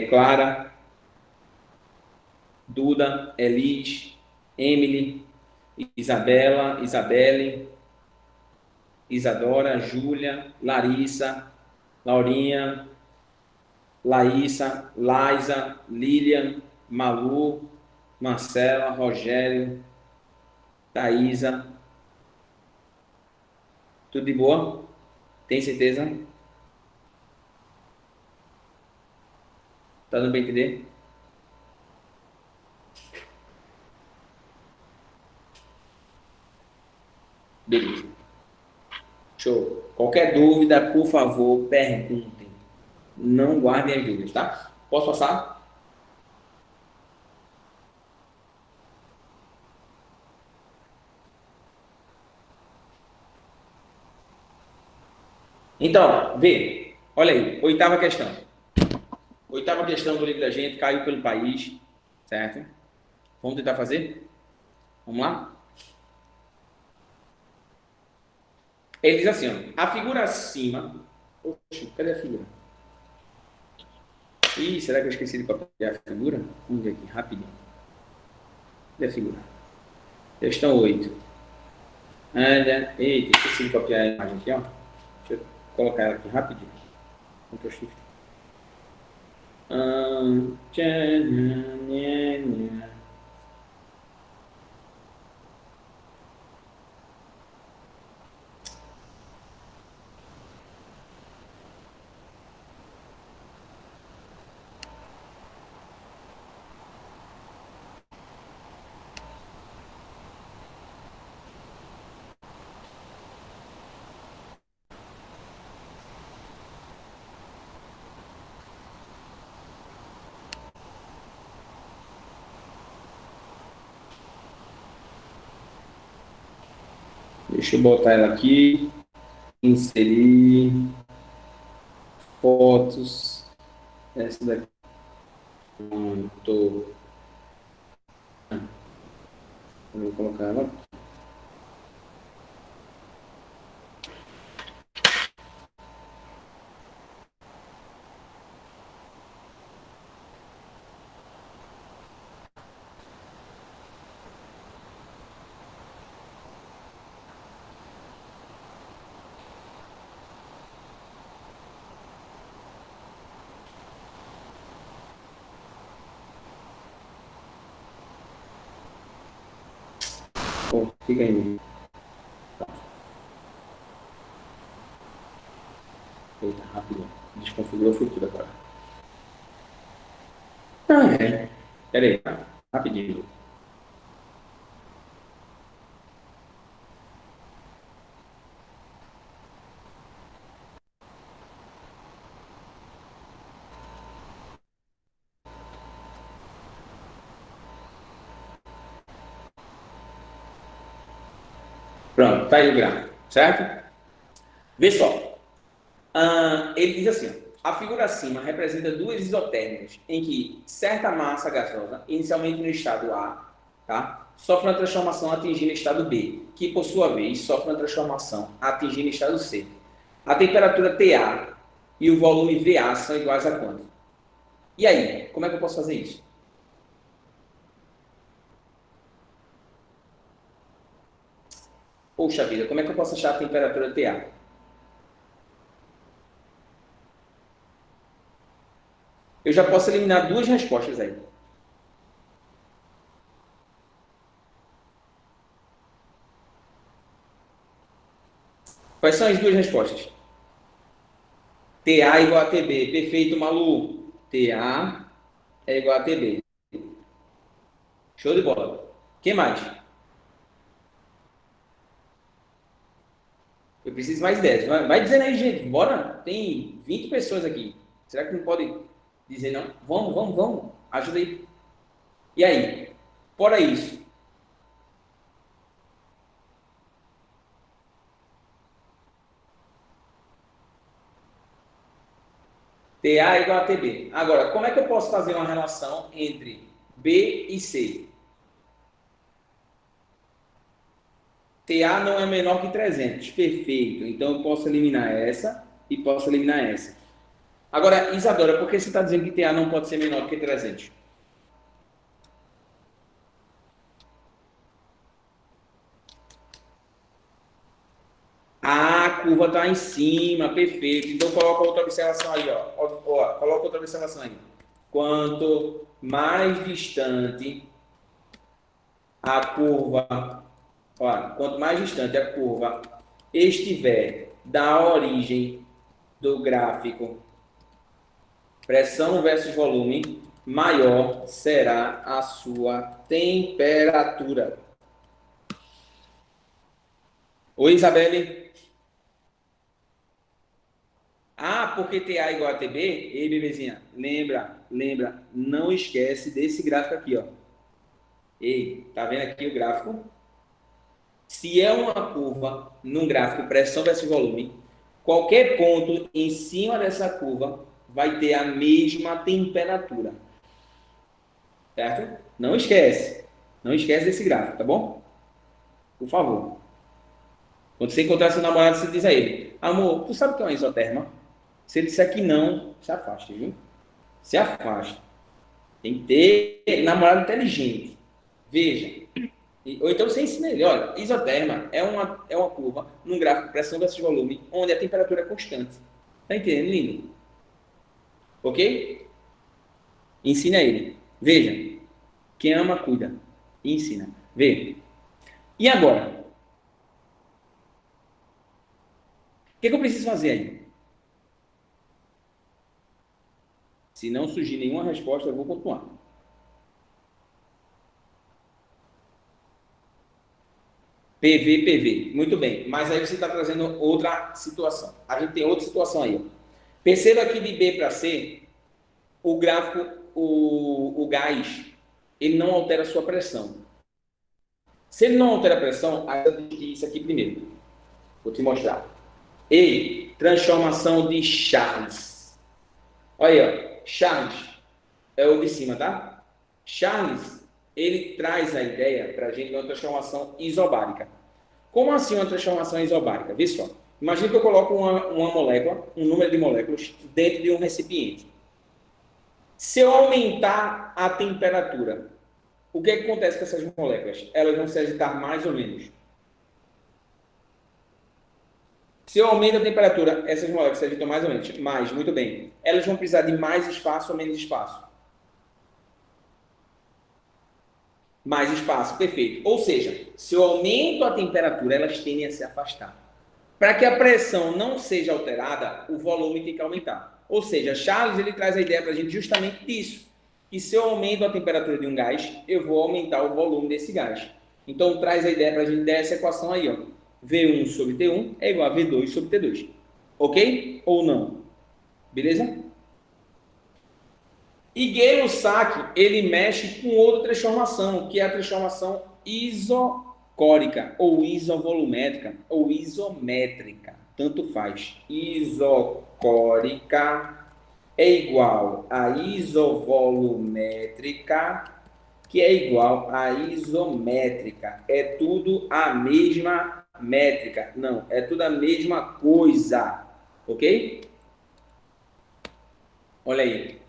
Speaker 1: Clara, Duda, Elis, Emily, Isabela, Isabelle, Isadora, Júlia, Larissa, Laurinha, Laísa, Laisa, Lilian, Malu, Marcela, Rogério, Thaisa. Tudo de boa? Tem certeza? Tá dando para entender? Beleza. Show. Qualquer dúvida, por favor, perguntem. Não guardem as dúvidas, tá? Posso passar? Então, vê. Olha aí, oitava questão. Oitava questão do livro da gente, caiu pelo país, certo? Vamos tentar fazer? Vamos lá? Ele diz assim, ó, a figura acima... Oxe, cadê a figura? Ih, será que eu esqueci de copiar a figura? Vamos ver aqui, rapidinho. Cadê a figura? Questão 8. Eita, esqueci de copiar a imagem aqui, ó. Deixa eu colocar ela aqui rapidinho. Ctrl Shift. Tchan. Deixa eu botar ela aqui. Inserir. Fotos. Essa daqui. Pronto. Vou colocar ela. Bom, fica aí. Eita, rápido. Desconfigurou foi tudo agora. Ah, é. Pera aí, tá? Rapidinho. Pronto, tá aí o gráfico, certo? Vê só. Ele diz assim, ó, a figura acima representa duas isotérmicas em que certa massa gasosa, inicialmente no estado A, tá, sofre uma transformação atingindo o estado B, que por sua vez sofre uma transformação atingindo o estado C. A temperatura TA e o volume VA são iguais a quanto? E aí, como é que eu posso fazer isso? Poxa vida, como é que eu posso achar a temperatura TA? Eu já posso eliminar duas respostas aí. Quais são as duas respostas? TA igual a TB. Perfeito, Malu. TA é igual a TB. Show de bola. Quem mais? Eu preciso mais 10. Vai dizendo aí, gente. Bora. Tem 20 pessoas aqui. Será que não pode dizer não? Vamos, vamos, vamos. Ajuda aí. E aí? Fora isso. TA igual a TB. Agora, como é que eu posso fazer uma relação entre B e C? TA não é menor que 300. Perfeito. Então, eu posso eliminar essa e posso eliminar essa. Agora, Isadora, por que você está dizendo que TA não pode ser menor que 300? Ah, a curva está em cima, perfeito. Então, coloca outra observação aí, ó. Coloca outra observação aí. Quanto mais distante a curva, ó, quanto mais distante a curva estiver da origem do gráfico pressão versus volume, maior será a sua temperatura. Oi, Isabelle. Ah, porque TA igual a TB? Ei, bebezinha, lembra, não esquece desse gráfico aqui, ó. Ei, tá vendo aqui o gráfico? Se é uma curva num gráfico pressão versus volume, qualquer ponto em cima dessa curva vai ter a mesma temperatura. Certo? Não esquece. Não esquece desse gráfico, tá bom? Por favor. Quando você encontrar seu namorado, você diz a ele: amor, tu sabe o que é uma isoterma? Se ele disser que não, se afaste, viu? Se afaste. Tem que ter namorado inteligente. Veja. Ou então você ensina ele: olha, isoterma é uma curva num gráfico de pressão versus volume, onde a temperatura é constante. Tá entendendo, lindo? Ok? Ensina ele. Veja. Quem ama, cuida. E ensina. Veja. E agora? O que eu preciso fazer aí? Se não surgir nenhuma resposta, eu vou continuar. PV, PV. Muito bem. Mas aí você está trazendo outra situação. A gente tem outra situação aí. Ó. Perceba que de B para C, o gráfico, o gás, ele não altera a sua pressão. Se ele não altera a pressão, aí eu tenho isso aqui primeiro. Vou te mostrar. E transformação de Charles. Olha aí, ó. Charles é o de cima, tá? Charles, ele traz a ideia para a gente de uma transformação isobárica. Como assim uma transformação isobárica? Vê só. Imagina que eu coloco uma molécula, um número de moléculas, dentro de um recipiente. Se eu aumentar a temperatura, o que acontece com essas moléculas? Elas vão se agitar mais ou menos. Se eu aumento a temperatura, essas moléculas se agitam mais ou menos. Mais, muito bem. Elas vão precisar de mais espaço ou menos espaço? Mais espaço, perfeito. Ou seja, se eu aumento a temperatura, elas tendem a se afastar. Para que a pressão não seja alterada, o volume tem que aumentar. Ou seja, Charles ele traz a ideia para a gente justamente disso. Que se eu aumento a temperatura de um gás, eu vou aumentar o volume desse gás. Então traz a ideia para a gente dessa equação aí, ó. V1 sobre T1 é igual a V2 sobre T2. Ok? Ou não? Beleza? E Gay-Lussac, ele mexe com outra transformação, que é a transformação isocórica, ou isovolumétrica, ou isométrica, tanto faz. Isocórica é igual a isovolumétrica, que é igual a isométrica. É tudo a mesma métrica. Não, é tudo a mesma coisa. Ok? Olha aí.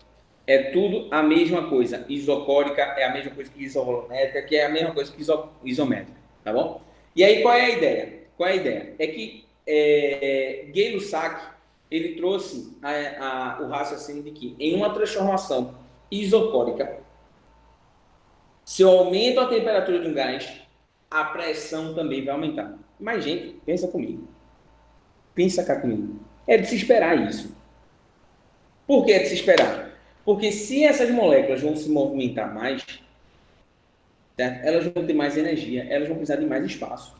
Speaker 1: É tudo a mesma coisa. Isocórica é a mesma coisa que isovolumétrica, que é a mesma coisa que isométrica, tá bom? E aí, qual é a ideia? Qual é a ideia? É que Gay-Lussac, ele trouxe o raciocínio de que em uma transformação isocórica, se eu aumento a temperatura de um gás, a pressão também vai aumentar. Mas, gente, pensa comigo. Pensa cá comigo. É de se esperar isso. Por que é de se esperar? Porque se essas moléculas vão se movimentar mais, certo? Elas vão ter mais energia, elas vão precisar de mais espaço.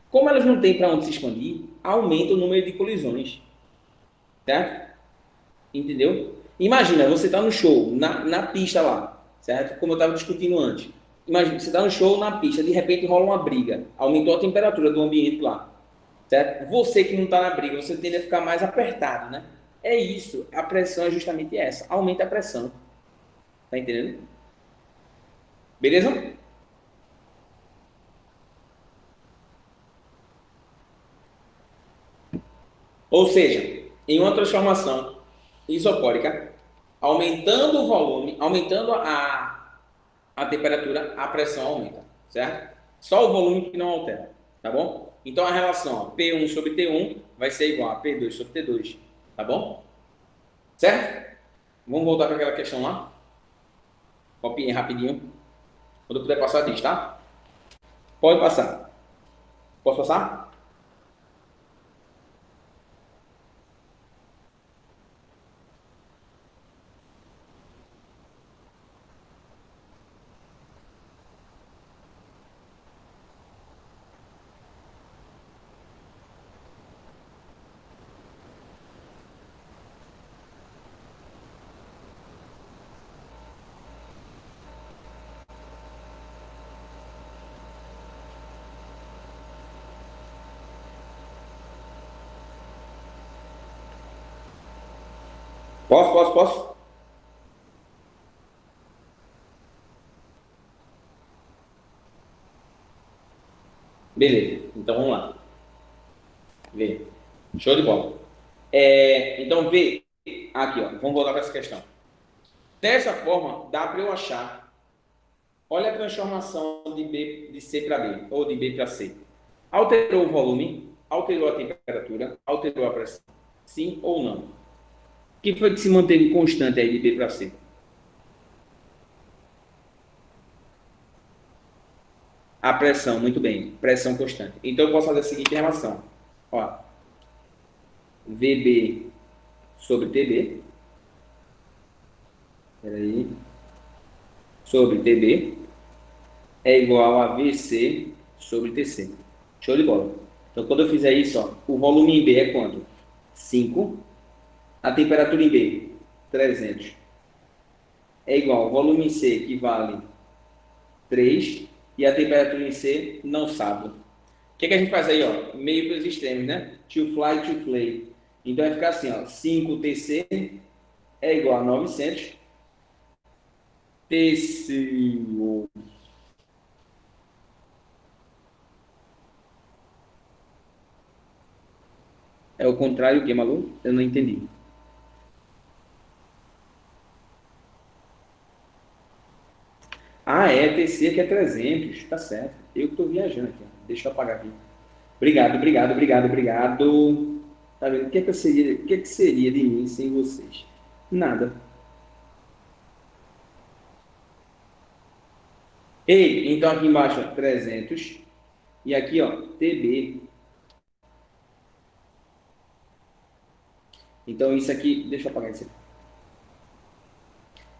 Speaker 1: Como elas não têm para onde se expandir, aumenta o número de colisões. Certo? Entendeu? Imagina, você está no show, na pista lá, certo? Como eu estava discutindo antes. Imagina, você está no show, na pista, de repente rola uma briga, aumentou a temperatura do ambiente lá. Certo? Você que não está na briga, você tende a ficar mais apertado, né? É isso, a pressão é justamente essa, aumenta a pressão. Tá entendendo? Beleza? Ou seja, em uma transformação isocórica, aumentando o volume, aumentando a temperatura, a pressão aumenta, certo? Só o volume que não altera, tá bom? Então a relação ó, P1 sobre T1 vai ser igual a P2 sobre T2, tá bom? Certo? Vamos voltar para aquela questão lá? Copiem rapidinho. Quando eu puder passar, diz, tá? Pode passar. Posso passar? Posso? Beleza, então vamos lá. Vê. Show de bola. Então, vê. Aqui, ó. Vamos voltar para essa questão. Dessa forma, dá para eu achar. Olha a transformação de C para B, ou de B para C. Alterou o volume, alterou a temperatura, alterou a pressão. Sim ou não? O que foi que se manteve constante aí de B para C? A pressão, muito bem. Pressão constante. Então, eu posso fazer a seguinte relação. Ó, VB sobre TB. Peraí. Sobre TB é igual a VC sobre TC. Show de bola. Então, quando eu fizer isso, ó, o volume em B é quanto? 5. A temperatura em B, 300. É igual ao volume em C, que vale 3. E a temperatura em C, não sabe. O que, que a gente faz aí? Ó? Meio para os extremos, né? To fly, to flay. Então, vai ficar assim, ó, 5TC é igual a 900. TCO é o contrário, o que, Malu? Eu não entendi. Ah, é, TC que é 300, tá certo. Eu que tô viajando aqui, ó. Deixa eu apagar aqui. Obrigado. Tá vendo? O que seria de mim sem vocês? Nada. Ei, então aqui embaixo, ó, 300. E aqui, ó, TB. Então isso aqui, deixa eu apagar isso aqui.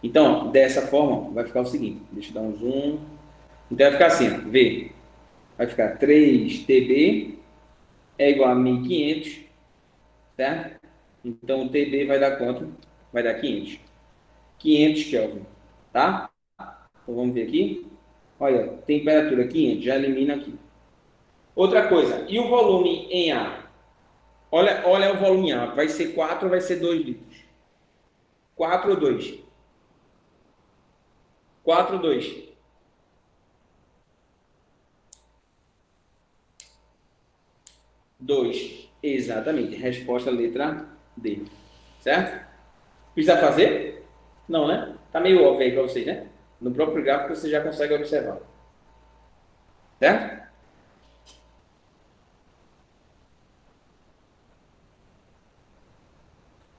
Speaker 1: Então, ó, dessa forma, vai ficar o seguinte. Deixa eu dar um zoom. Então vai ficar assim, ó, V. Vai ficar 3TB é igual a 1500, certo? Então o TB vai dar quanto? Vai dar 500. 500 Kelvin, tá? Então vamos ver aqui. Olha, temperatura 500, já elimina aqui. Outra coisa, e o volume em A? Olha o volume em A, vai ser 4 ou vai ser 2 litros? 4 ou 2? 4 ou 2? 2. Exatamente, resposta letra D. Certo? Precisa fazer? Não, né? Tá meio óbvio aí para vocês, né? No próprio gráfico você já consegue observar. Certo?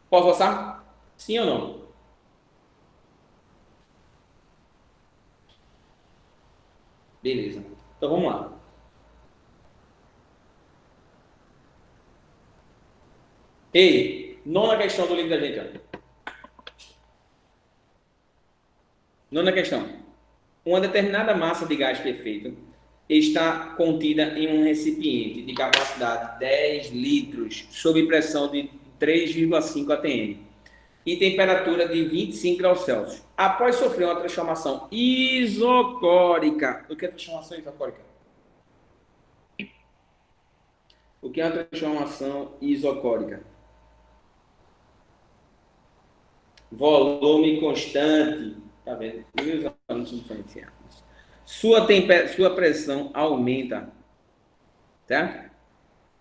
Speaker 1: Posso passar? Sim ou não? Beleza. Então vamos lá. Ei, nona questão do livro da gente. Ó. Nona questão. Uma determinada massa de gás perfeito está contida em um recipiente de capacidade 10 litros sob pressão de 3,5 atm e temperatura de 25 graus Celsius. Após sofrer uma transformação isocórica. O que é transformação isocórica? O que é uma transformação isocórica? Volume constante. Tá vendo? Meus alunos são diferenciados. Sua pressão aumenta, certo?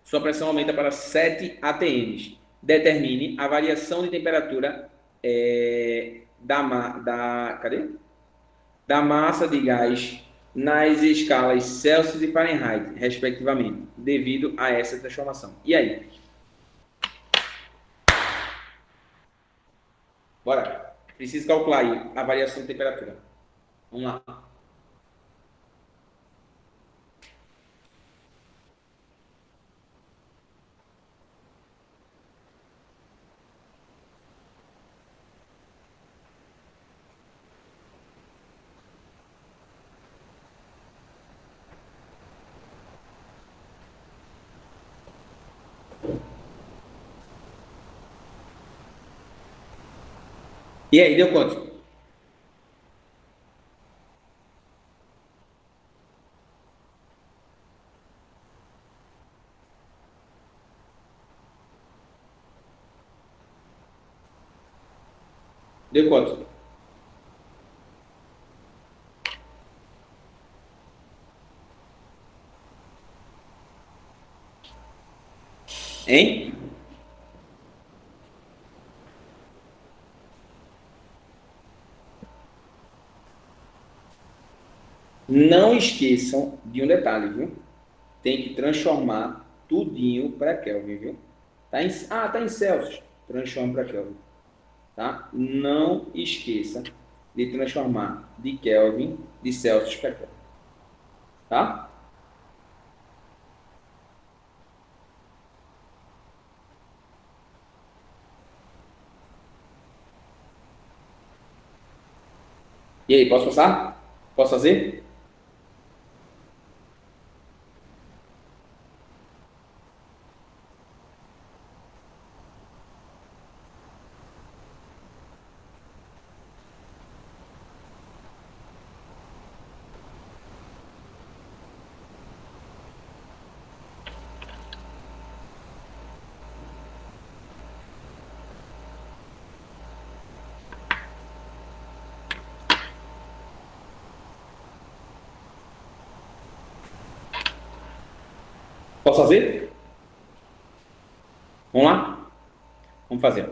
Speaker 1: Sua pressão aumenta para 7 atms. Determine a variação de temperatura cadê? Da massa de gás nas escalas Celsius e Fahrenheit, respectivamente, devido a essa transformação. E aí? Bora. Preciso calcular aí a variação de temperatura. Vamos lá. E aí, deu quanto? Deu quanto? Hein? Não esqueçam de um detalhe, viu? Tem que transformar tudinho para Kelvin, viu? Tá em Celsius. Transforma para Kelvin, tá? Não esqueça de transformar de Kelvin, de Celsius para Kelvin, tá? E aí, posso passar? Posso fazer? Posso fazer? Vamos lá? Vamos fazer.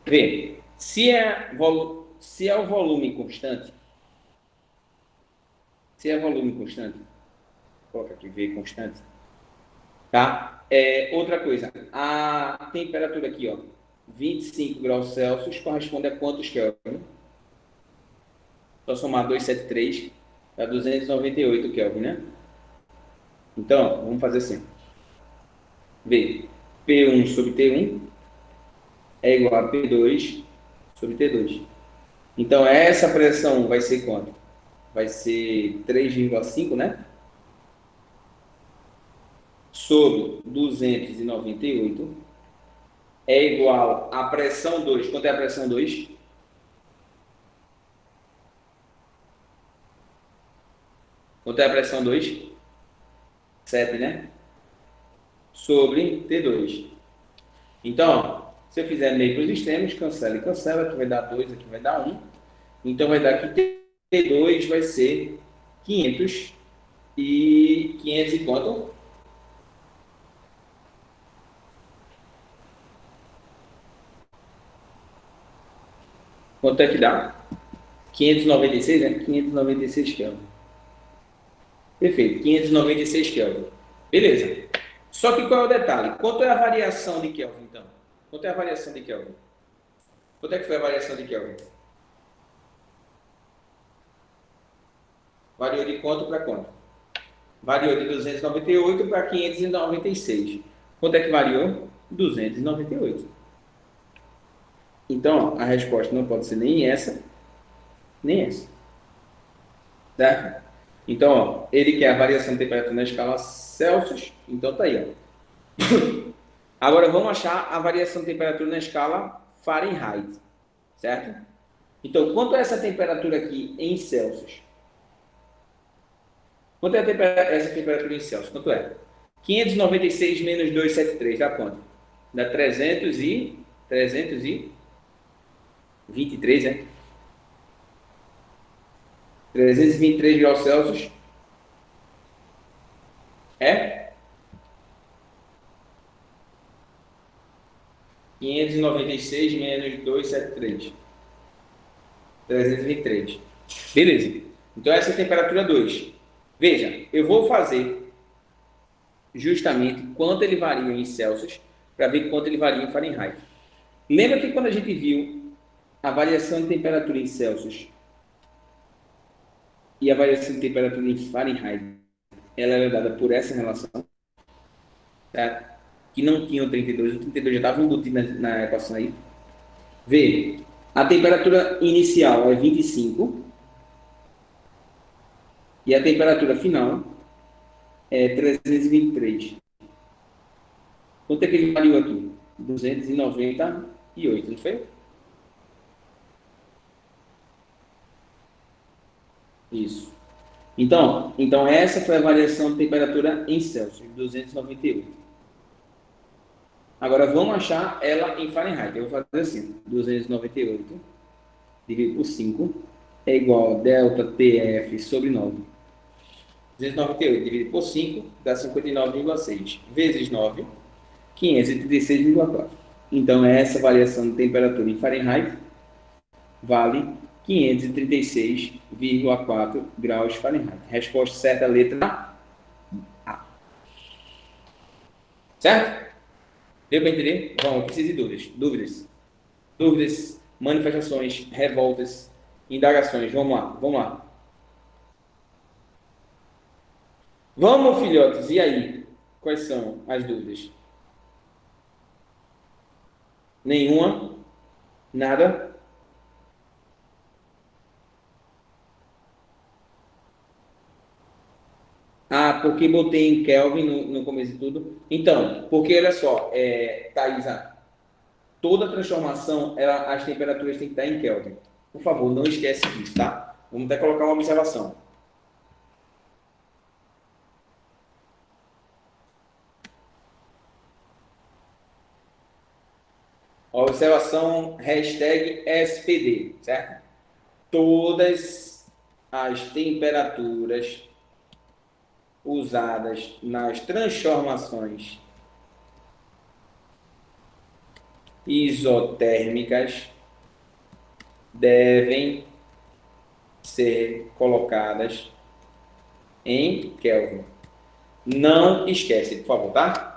Speaker 1: Vê, se é o volume constante, se é volume constante, coloca aqui V constante, tá? Outra coisa, a temperatura aqui, ó, 25 graus Celsius corresponde a quantos Kelvin? Só somar 273 dá 298 Kelvin, né? Então, vamos fazer assim. V, P1 sobre T1 é igual a P2 sobre T2. Então, essa pressão vai ser quanto? Vai ser 3,5, né? Sobre 298 é igual à pressão 2. Quanto é a pressão 2? Quanto é a pressão 2? 7, né? Sobre T2. Então, se eu fizer meio para os extremos, cancela e cancela, aqui vai dar 2, aqui vai dar 1. Então, vai dar que T2 vai ser 500 e 500 e quanto? Quanto é que dá? 596, né? 596 Kelvin. Perfeito, 596 Kelvin. Beleza. Só que qual é o detalhe? Quanto é a variação de Kelvin, então? Quanto é a variação de Kelvin? Quanto é que foi a variação de Kelvin? Variou de quanto para quanto? Variou de 298 para 596. Quanto é que variou? 298. Então, a resposta não pode ser nem essa, nem essa. Certo? Então, ó, ele quer a variação de temperatura na escala Celsius. Então, tá aí, ó. Agora, vamos achar a variação de temperatura na escala Fahrenheit. Certo? Então, quanto é essa temperatura aqui em Celsius? Quanto é essa temperatura em Celsius? Quanto é? 596 menos 273 dá quanto? Dá 323, né? 323 graus Celsius é 596 menos 273. 323. Beleza. Então essa é a temperatura 2. Veja, eu vou fazer justamente quanto ele varia em Celsius para ver quanto ele varia em Fahrenheit. Lembra que quando a gente viu a variação de temperatura em Celsius e a variação de temperatura em Fahrenheit, ela era dada por essa relação, tá? Que não tinha o 32 já estava embutido na equação aí. Vê, a temperatura inicial é 25 e a temperatura final é 323. Quanto é que ele variou aqui? 298, não foi? Isso. Então essa foi a variação de temperatura em Celsius, 298. Agora vamos achar ela em Fahrenheit. Eu vou fazer assim, 298 dividido por 5 é igual a delta TF sobre 9. 298 dividido por 5 dá 59,6 vezes 9, 536,4. Então, essa variação de temperatura em Fahrenheit vale 536,4 graus Fahrenheit. Resposta certa, letra A. Certo? Deu para entender? Vamos, preciso de dúvidas. Dúvidas, manifestações, revoltas, indagações. Vamos lá, vamos lá. Vamos, filhotes, e aí? Quais são as dúvidas? Nenhuma? Nada? Ah, porque botei em Kelvin no começo de tudo? Então, porque olha só, Thaisa, toda transformação, as temperaturas têm que estar em Kelvin. Por favor, não esquece disso, tá? Vamos até colocar uma observação. Observação hashtag SPD, certo? Todas as temperaturas usadas nas transformações isotérmicas devem ser colocadas em Kelvin. Não esquece, por favor, tá?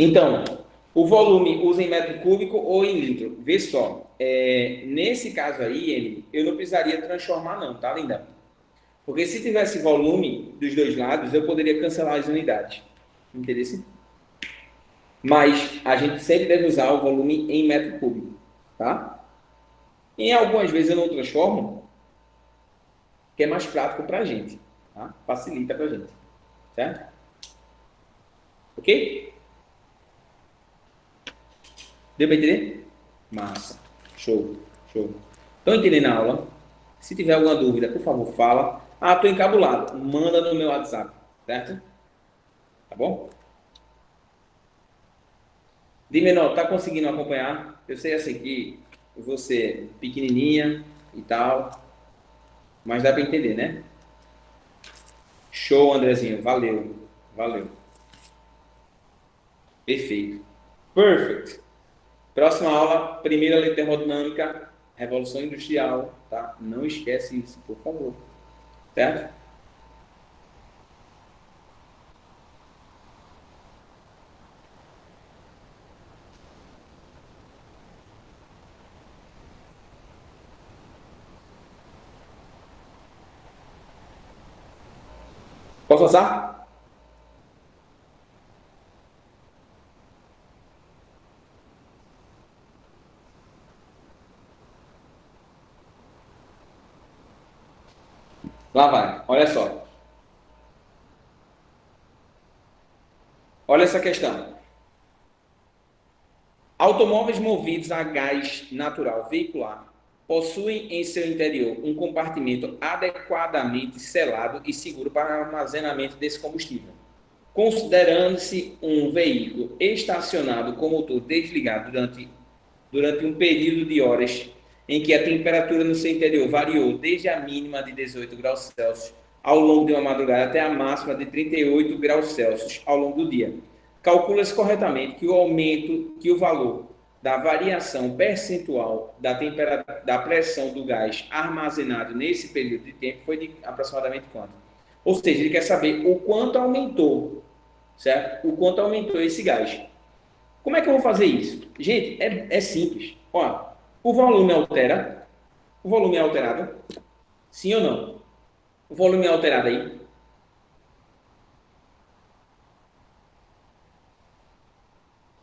Speaker 1: Então, o volume usa em metro cúbico ou em litro? Vê só. Nesse caso aí, eu não precisaria transformar não, tá, linda? Porque se tivesse volume dos dois lados, eu poderia cancelar as unidades. Entendeu? Mas a gente sempre deve usar o volume em metro cúbico, tá? Em algumas vezes eu não transformo, que é mais prático para a gente, tá? Facilita para a gente, certo? Ok? Deu para entender? Massa. Show, show. Estão entendendo a aula? Se tiver alguma dúvida, por favor, fala. Ah, estou encabulado. Manda no meu WhatsApp, certo? Tá bom? De menor, tá conseguindo acompanhar? Eu sei assim que você pequenininha e tal, mas dá para entender, né? Show, Andrezinho. Valeu. Valeu. Perfeito. Perfect. Próxima aula, primeira lei termodinâmica, Revolução Industrial, tá? Não esquece isso, por favor. Certo? Posso passar? Lá vai. Olha só. Olha essa questão. Automóveis movidos a gás natural veicular possuem em seu interior um compartimento adequadamente selado e seguro para armazenamento desse combustível. Considerando-se um veículo estacionado com motor desligado durante um período de horas em que a temperatura no seu interior variou desde a mínima de 18 graus Celsius ao longo de uma madrugada até a máxima de 38 graus Celsius ao longo do dia. Calcula-se corretamente que o valor da variação percentual da pressão do gás armazenado nesse período de tempo foi de aproximadamente quanto? Ou seja, ele quer saber o quanto aumentou, certo? O quanto aumentou esse gás. Como é que eu vou fazer isso? Gente, é simples. Ó, o volume altera. O volume é alterado? Sim ou não? O volume é alterado aí?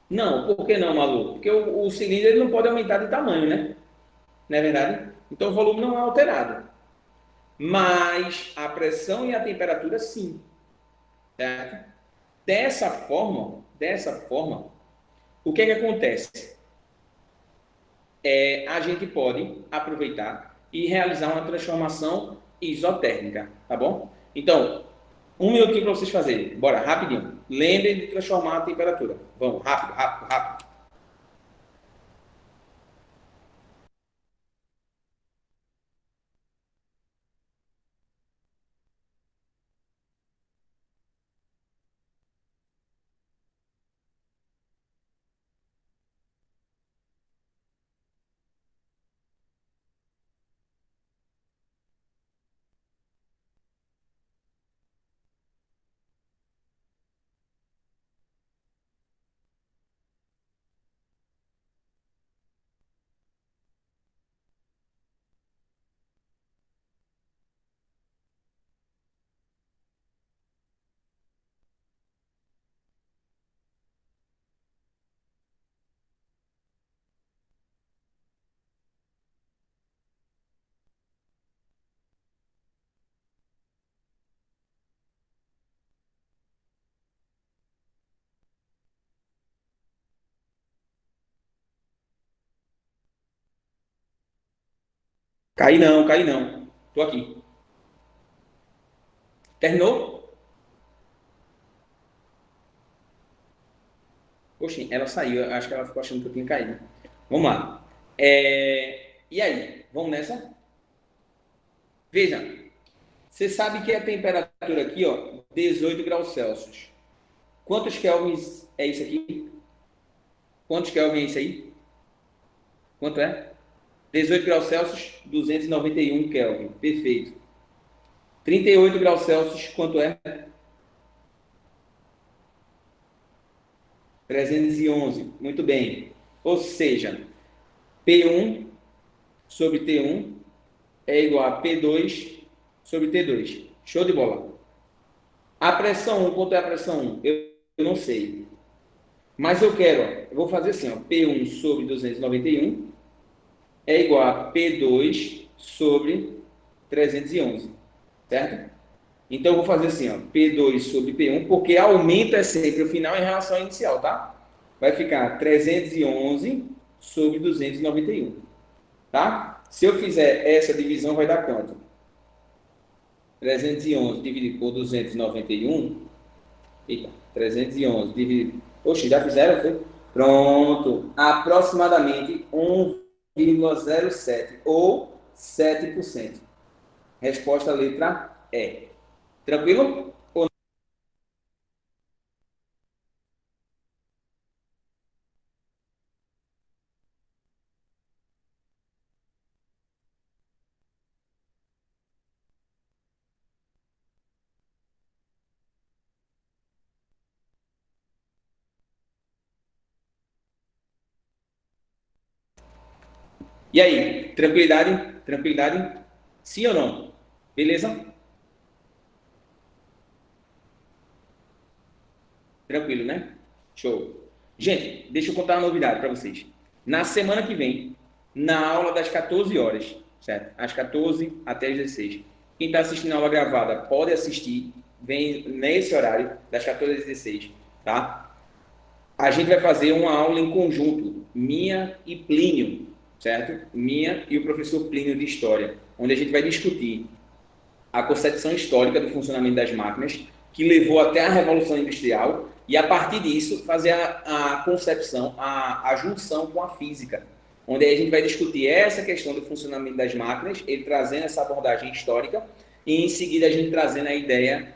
Speaker 1: Não, por que não, Malu? Porque o cilindro ele não pode aumentar de tamanho, né? Não é verdade? Então o volume não é alterado. Mas a pressão e a temperatura sim. Certo? Dessa forma, o que é que acontece? A gente pode aproveitar e realizar uma transformação isotérmica, tá bom? Então, um minutinho para vocês fazerem. Bora, rapidinho. Lembrem de transformar a temperatura. Vamos, rápido, rápido, rápido. Caí não, caí não. Tô aqui. Terminou? Oxi, ela saiu. Eu acho que ela ficou achando que eu tinha caído. Vamos lá. E aí? Vamos nessa? Veja, você sabe que a temperatura aqui, ó, 18 graus Celsius. Quantos kelvins é isso aqui? Quantos kelvin é isso aí? Quanto é? 18 graus Celsius, 291 Kelvin. Perfeito. 38 graus Celsius, quanto é? 311. Muito bem. Ou seja, P1 sobre T1 é igual a P2 sobre T2. Show de bola. A pressão 1, quanto é a pressão 1? Eu não sei. Mas eu quero, ó, eu vou fazer assim, ó, P1 sobre 291 é igual a P2 sobre 311, certo? Então, eu vou fazer assim, ó, P2 sobre P1, porque aumento é sempre o final em relação ao inicial, tá? Vai ficar 311 sobre 291, tá? Se eu fizer essa divisão, vai dar quanto? 311 dividido por 291. Eita, 311 dividido... Oxe, já fizeram? Foi? Pronto. Aproximadamente 1,07 ou 7%. Resposta letra E. Tranquilo? E aí, tranquilidade? Tranquilidade? Sim ou não? Beleza? Tranquilo, né? Show. Gente, deixa eu contar uma novidade para vocês. Na semana que vem, na aula das 14 horas, certo? Às 14 até as 16. Quem está assistindo a aula gravada pode assistir, vem nesse horário, das 14 às 16, tá? A gente vai fazer uma aula em conjunto, minha e Plínio, certo? Minha e o professor Plínio de História, onde a gente vai discutir a concepção histórica do funcionamento das máquinas, que levou até a Revolução Industrial, e a partir disso fazer a concepção, a junção com a física, onde a gente vai discutir essa questão do funcionamento das máquinas, ele trazendo essa abordagem histórica, e em seguida a gente trazendo a ideia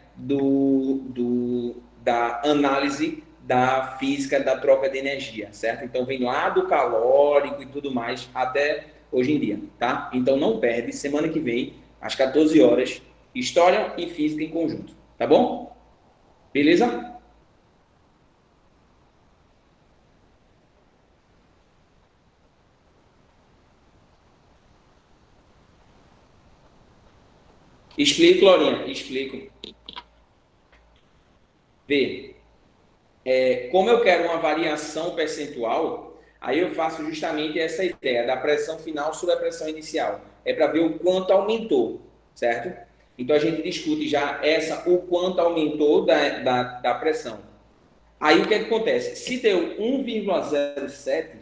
Speaker 1: da análise da física da troca de energia, certo? Então vem lá do calórico e tudo mais até hoje em dia, tá? Então não perde, semana que vem, às 14 horas, História e Física em conjunto, tá bom? Beleza? Explico, Laurinha, explico. Vê, como eu quero uma variação percentual, aí eu faço justamente essa ideia da pressão final sobre a pressão inicial. É para ver o quanto aumentou, certo? Então a gente discute já o quanto aumentou da pressão. Aí o que acontece? Se deu 1,07,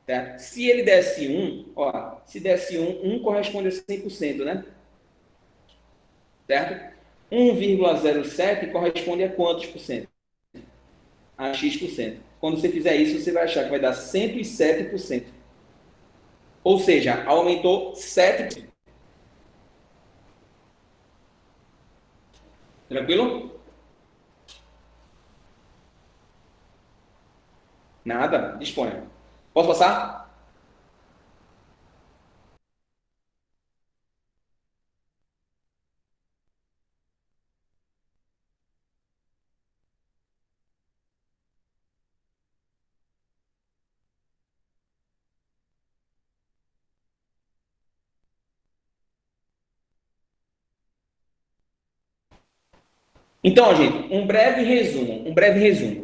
Speaker 1: certo? Se ele desse 1, ó, se desse 1, 1 corresponde a 100%, né? Certo? 1,07 corresponde a quantos por cento? A X%. Quando você fizer isso, você vai achar que vai dar 107%. Ou seja, aumentou 7%. Tranquilo? Nada, disponha. Posso passar? Então, gente, um breve resumo.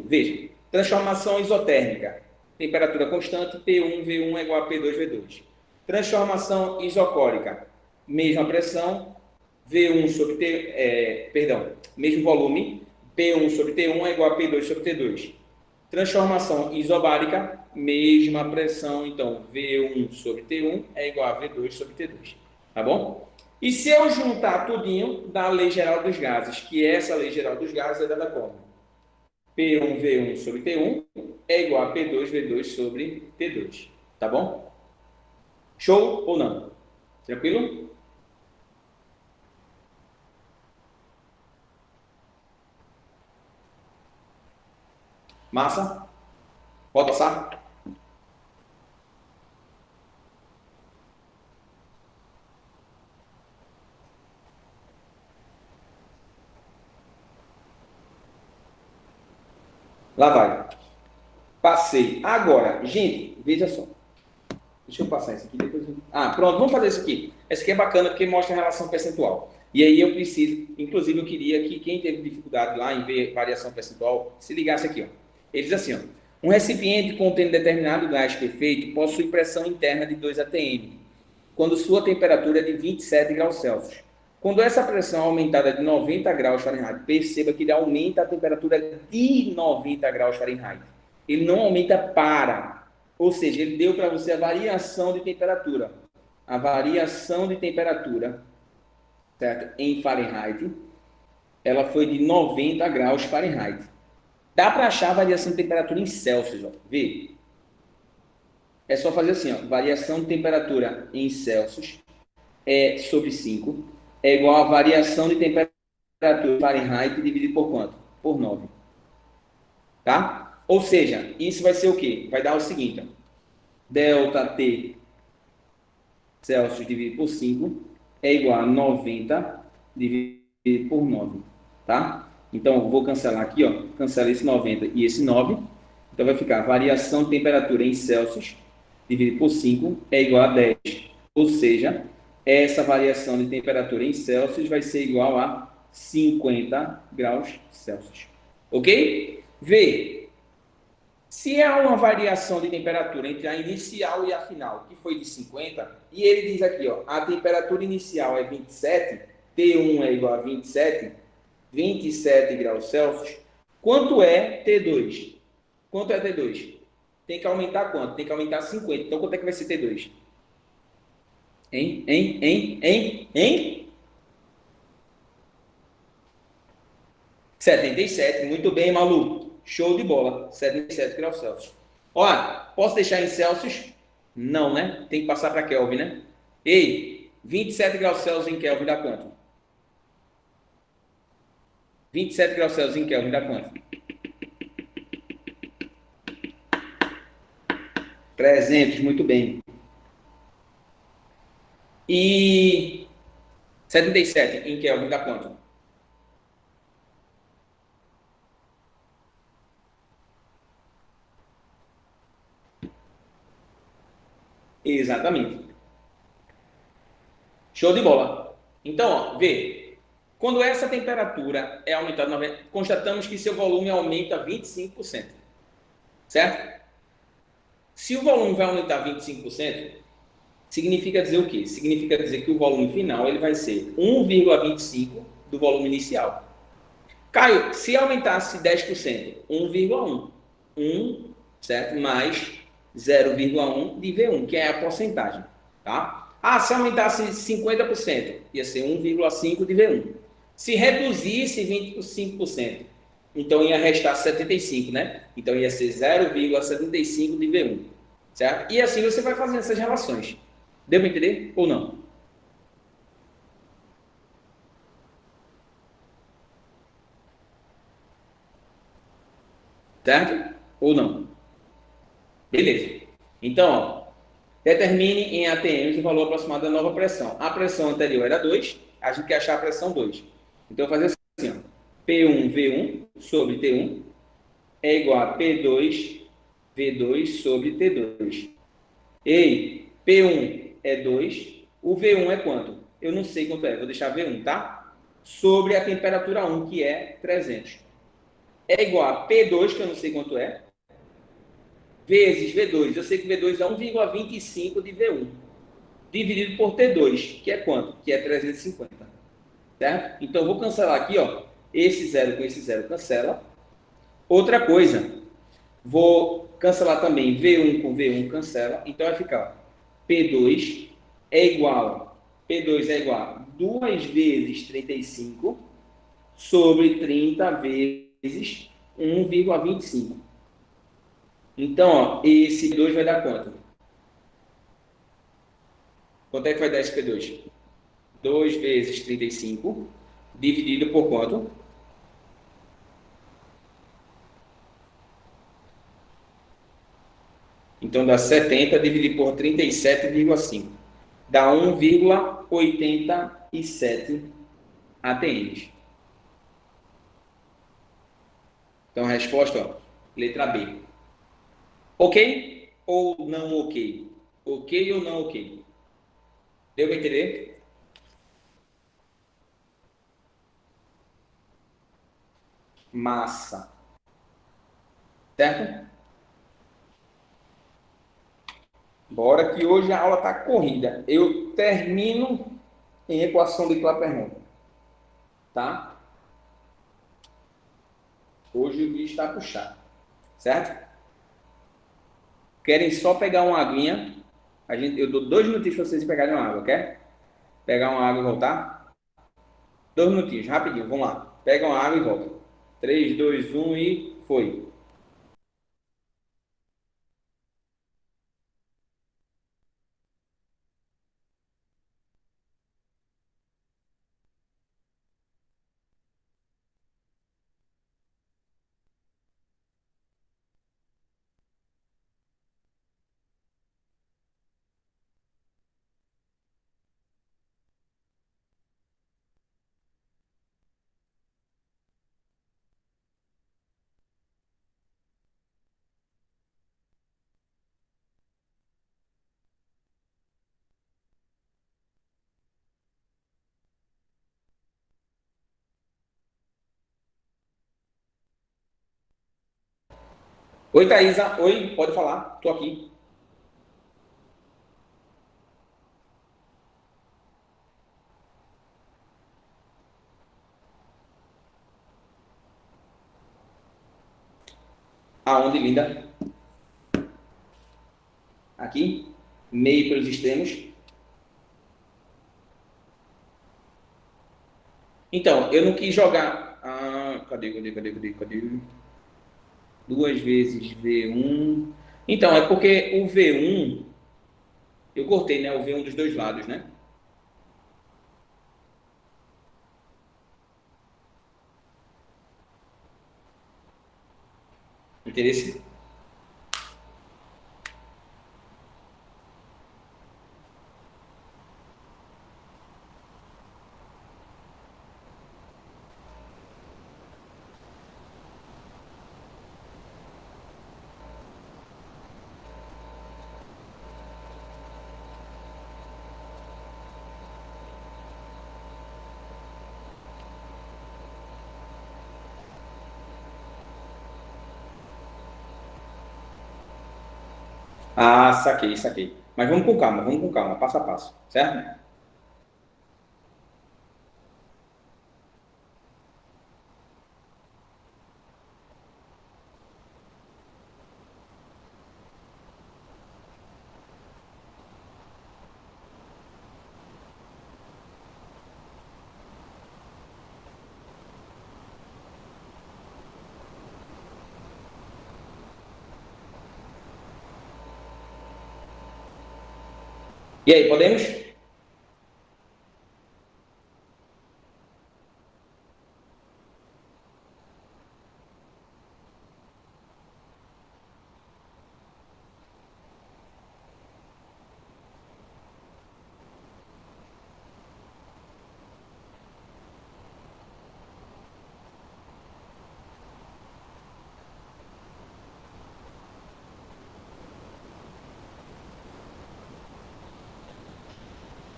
Speaker 1: Veja, transformação isotérmica, temperatura constante, P1, V1 é igual a P2, V2. Transformação isocórica, mesma pressão, V1 sobre T, mesmo volume, P1 sobre T1 é igual a P2 sobre T2. Transformação isobárica, mesma pressão, então V1 sobre T1 é igual a V2 sobre T2. Tá bom? E se eu juntar tudinho, dá a lei geral dos gases, que essa lei geral dos gases é dada como? P1V1 sobre T1 é igual a P2V2 sobre T2. Tá bom? Show ou não? Tranquilo? Massa? Pode passar? Lá vai. Passei. Agora, gente, veja só. Deixa eu passar isso aqui depois. Pronto, vamos fazer isso aqui. Esse aqui é bacana porque mostra a relação percentual. E aí eu preciso, inclusive eu queria que quem teve dificuldade lá em ver variação percentual, se ligasse aqui, ó. Ele diz assim, ó, um recipiente contendo determinado gás perfeito possui pressão interna de 2 atm, quando sua temperatura é de 27 graus Celsius. Quando essa pressão é aumentada de 90 graus Fahrenheit, perceba que ele aumenta a temperatura de 90 graus Fahrenheit. Ele não aumenta para. Ou seja, ele deu para você a variação de temperatura. A variação de temperatura, certo? Em Fahrenheit, ela foi de 90 graus Fahrenheit. Dá para achar a variação de temperatura em Celsius, ó. Vê. É só fazer assim, ó. Variação de temperatura em Celsius sobre 5 é igual a variação de temperatura em Fahrenheit dividido por quanto? Por 9. Tá? Ou seja, isso vai ser o quê? Vai dar o seguinte, ó. Delta T Celsius dividido por 5 é igual a 90 dividido por 9, tá? Então, vou cancelar aqui, ó, cancela esse 90 e esse 9. Então, vai ficar variação de temperatura em Celsius dividido por 5 é igual a 10. Ou seja, essa variação de temperatura em Celsius vai ser igual a 50 graus Celsius. Ok? V. Se há uma variação de temperatura entre a inicial e a final, que foi de 50, e ele diz aqui, ó, a temperatura inicial é 27, T1 é igual a 27 graus Celsius, quanto é T2? Quanto é T2? Tem que aumentar quanto? Tem que aumentar 50. Então, quanto é que vai ser T2? Hein? 77. Muito bem, Malu. Show de bola. 77 graus Celsius. Olha, posso deixar em Celsius? Não, né? Tem que passar para Kelvin, né? Ei, 27 graus Celsius em Kelvin dá quanto? 27 graus Celsius em Kelvin dá quanto? 300, muito bem. E 77 em Kelvin dá quanto? Exatamente. Show de bola. Então, ó, vê. Quando essa temperatura é aumentada, constatamos que seu volume aumenta 25%. Certo? Se o volume vai aumentar 25%, significa dizer o quê? Significa dizer que o volume final ele vai ser 1,25 do volume inicial. Caio, se aumentasse 10%, 1,1. 1, certo? Mais 0,1 de V1, que é a porcentagem. Tá? Se aumentasse 50%, ia ser 1,5 de V1. Se reduzisse 25%, então ia restar 75, né? Então ia ser 0,75 de V1, certo? E assim você vai fazendo essas relações. Deu para entender ou não? Certo? Ou não? Beleza. Então, ó, determine em ATMs o valor aproximado da nova pressão. A pressão anterior era 2, a gente quer achar a pressão 2. Então, eu vou fazer assim, ó. P1V1 sobre T1 é igual a P2V2 sobre T2. Ei, P1 é 2, o V1 é quanto? Eu não sei quanto é, vou deixar V1, tá? Sobre a temperatura 1, que é 300. É igual a P2, que eu não sei quanto é, vezes V2. Eu sei que V2 é 1,25 de V1, dividido por T2, que é quanto? Que é 350. Certo? Então, eu vou cancelar aqui, ó. Esse zero com esse zero cancela. Outra coisa, vou cancelar também V1 com V1 cancela. Então, vai ficar P2 é igual, P2 é igual a 2 vezes 35 sobre 30 vezes 1,25. Então, ó, esse P2 vai dar quanto? Quanto é que vai dar esse P2? 2 vezes 35 dividido por quanto? Então dá 70 dividido por 37,5. Dá 1,87 ATMs. Então a resposta, ó, letra B. Ok ou não ok? Ok ou não ok? Deu para entender? Massa. Certo? Bora que hoje a aula está corrida. Eu termino em equação de Clapeyron. Tá? Hoje o bicho está puxado. Certo? Querem só pegar uma aguinha? Eu dou 2 minutinhos para vocês pegarem uma água, quer? Pegar uma água e voltar? 2 minutinhos, rapidinho, vamos lá. Pega uma água e volta. 3, 2, 1 e foi. Oi, Thaisa. Oi, pode falar. Tô aqui. Aonde, linda? Aqui. Meio pelos extremos. Então, eu não quis jogar. Ah, cadê? 2 vezes V1. Então, é porque o V1, eu cortei, né? O V1 dos dois lados, né? Interesse? Ah, saquei, saquei. Mas vamos com calma, passo a passo, certo? E aí, podemos?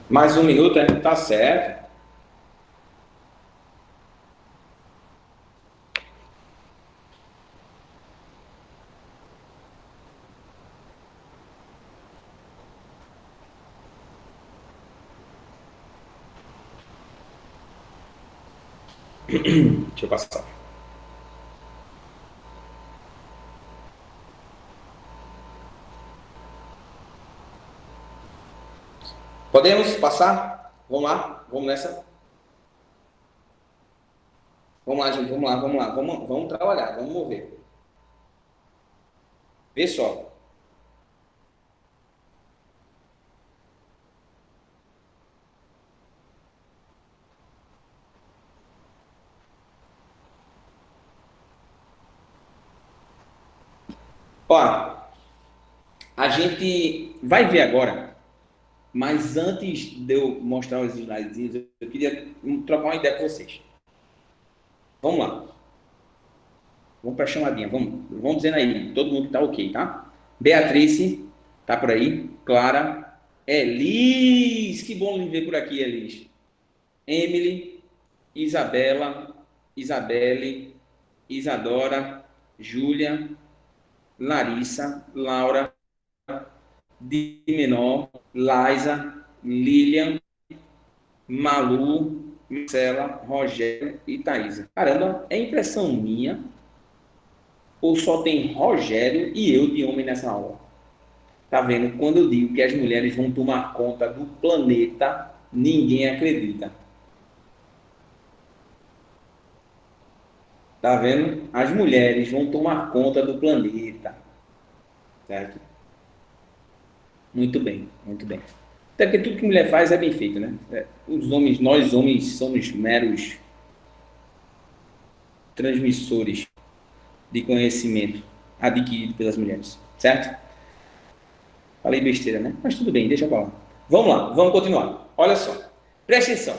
Speaker 1: Mais um minuto, né? Tá certo. Deixa eu passar. Podemos passar? Vamos lá? Vamos nessa? Vamos lá, gente. Vamos lá, vamos lá. Vamos trabalhar, vamos mover. Vê só. Ó, a gente vai ver agora, mas antes de eu mostrar os slides, eu queria trocar uma ideia com vocês. Vamos lá. Vamos para a chamadinha. Vamos dizendo aí, todo mundo que tá ok, tá? Beatriz, tá por aí? Clara. Elis, que bom lhe ver por aqui, Elis. Emily, Isabela, Isabelle, Isadora, Júlia, Larissa, Laura, Di Menor, Liza, Lilian, Malu, Marcela, Rogério e Thaisa. Caramba, é impressão minha ou só tem Rogério e eu de homem nessa aula? Tá vendo? Quando eu digo que as mulheres vão tomar conta do planeta, ninguém acredita. Tá vendo? As mulheres vão tomar conta do planeta. Certo? Muito bem, muito bem. Até porque tudo que mulher faz é bem feito, né? Os homens, nós homens somos meros transmissores de conhecimento adquirido pelas mulheres, certo? Falei besteira, né? Mas tudo bem, deixa eu falar. Vamos lá, vamos continuar. Olha só, presta atenção.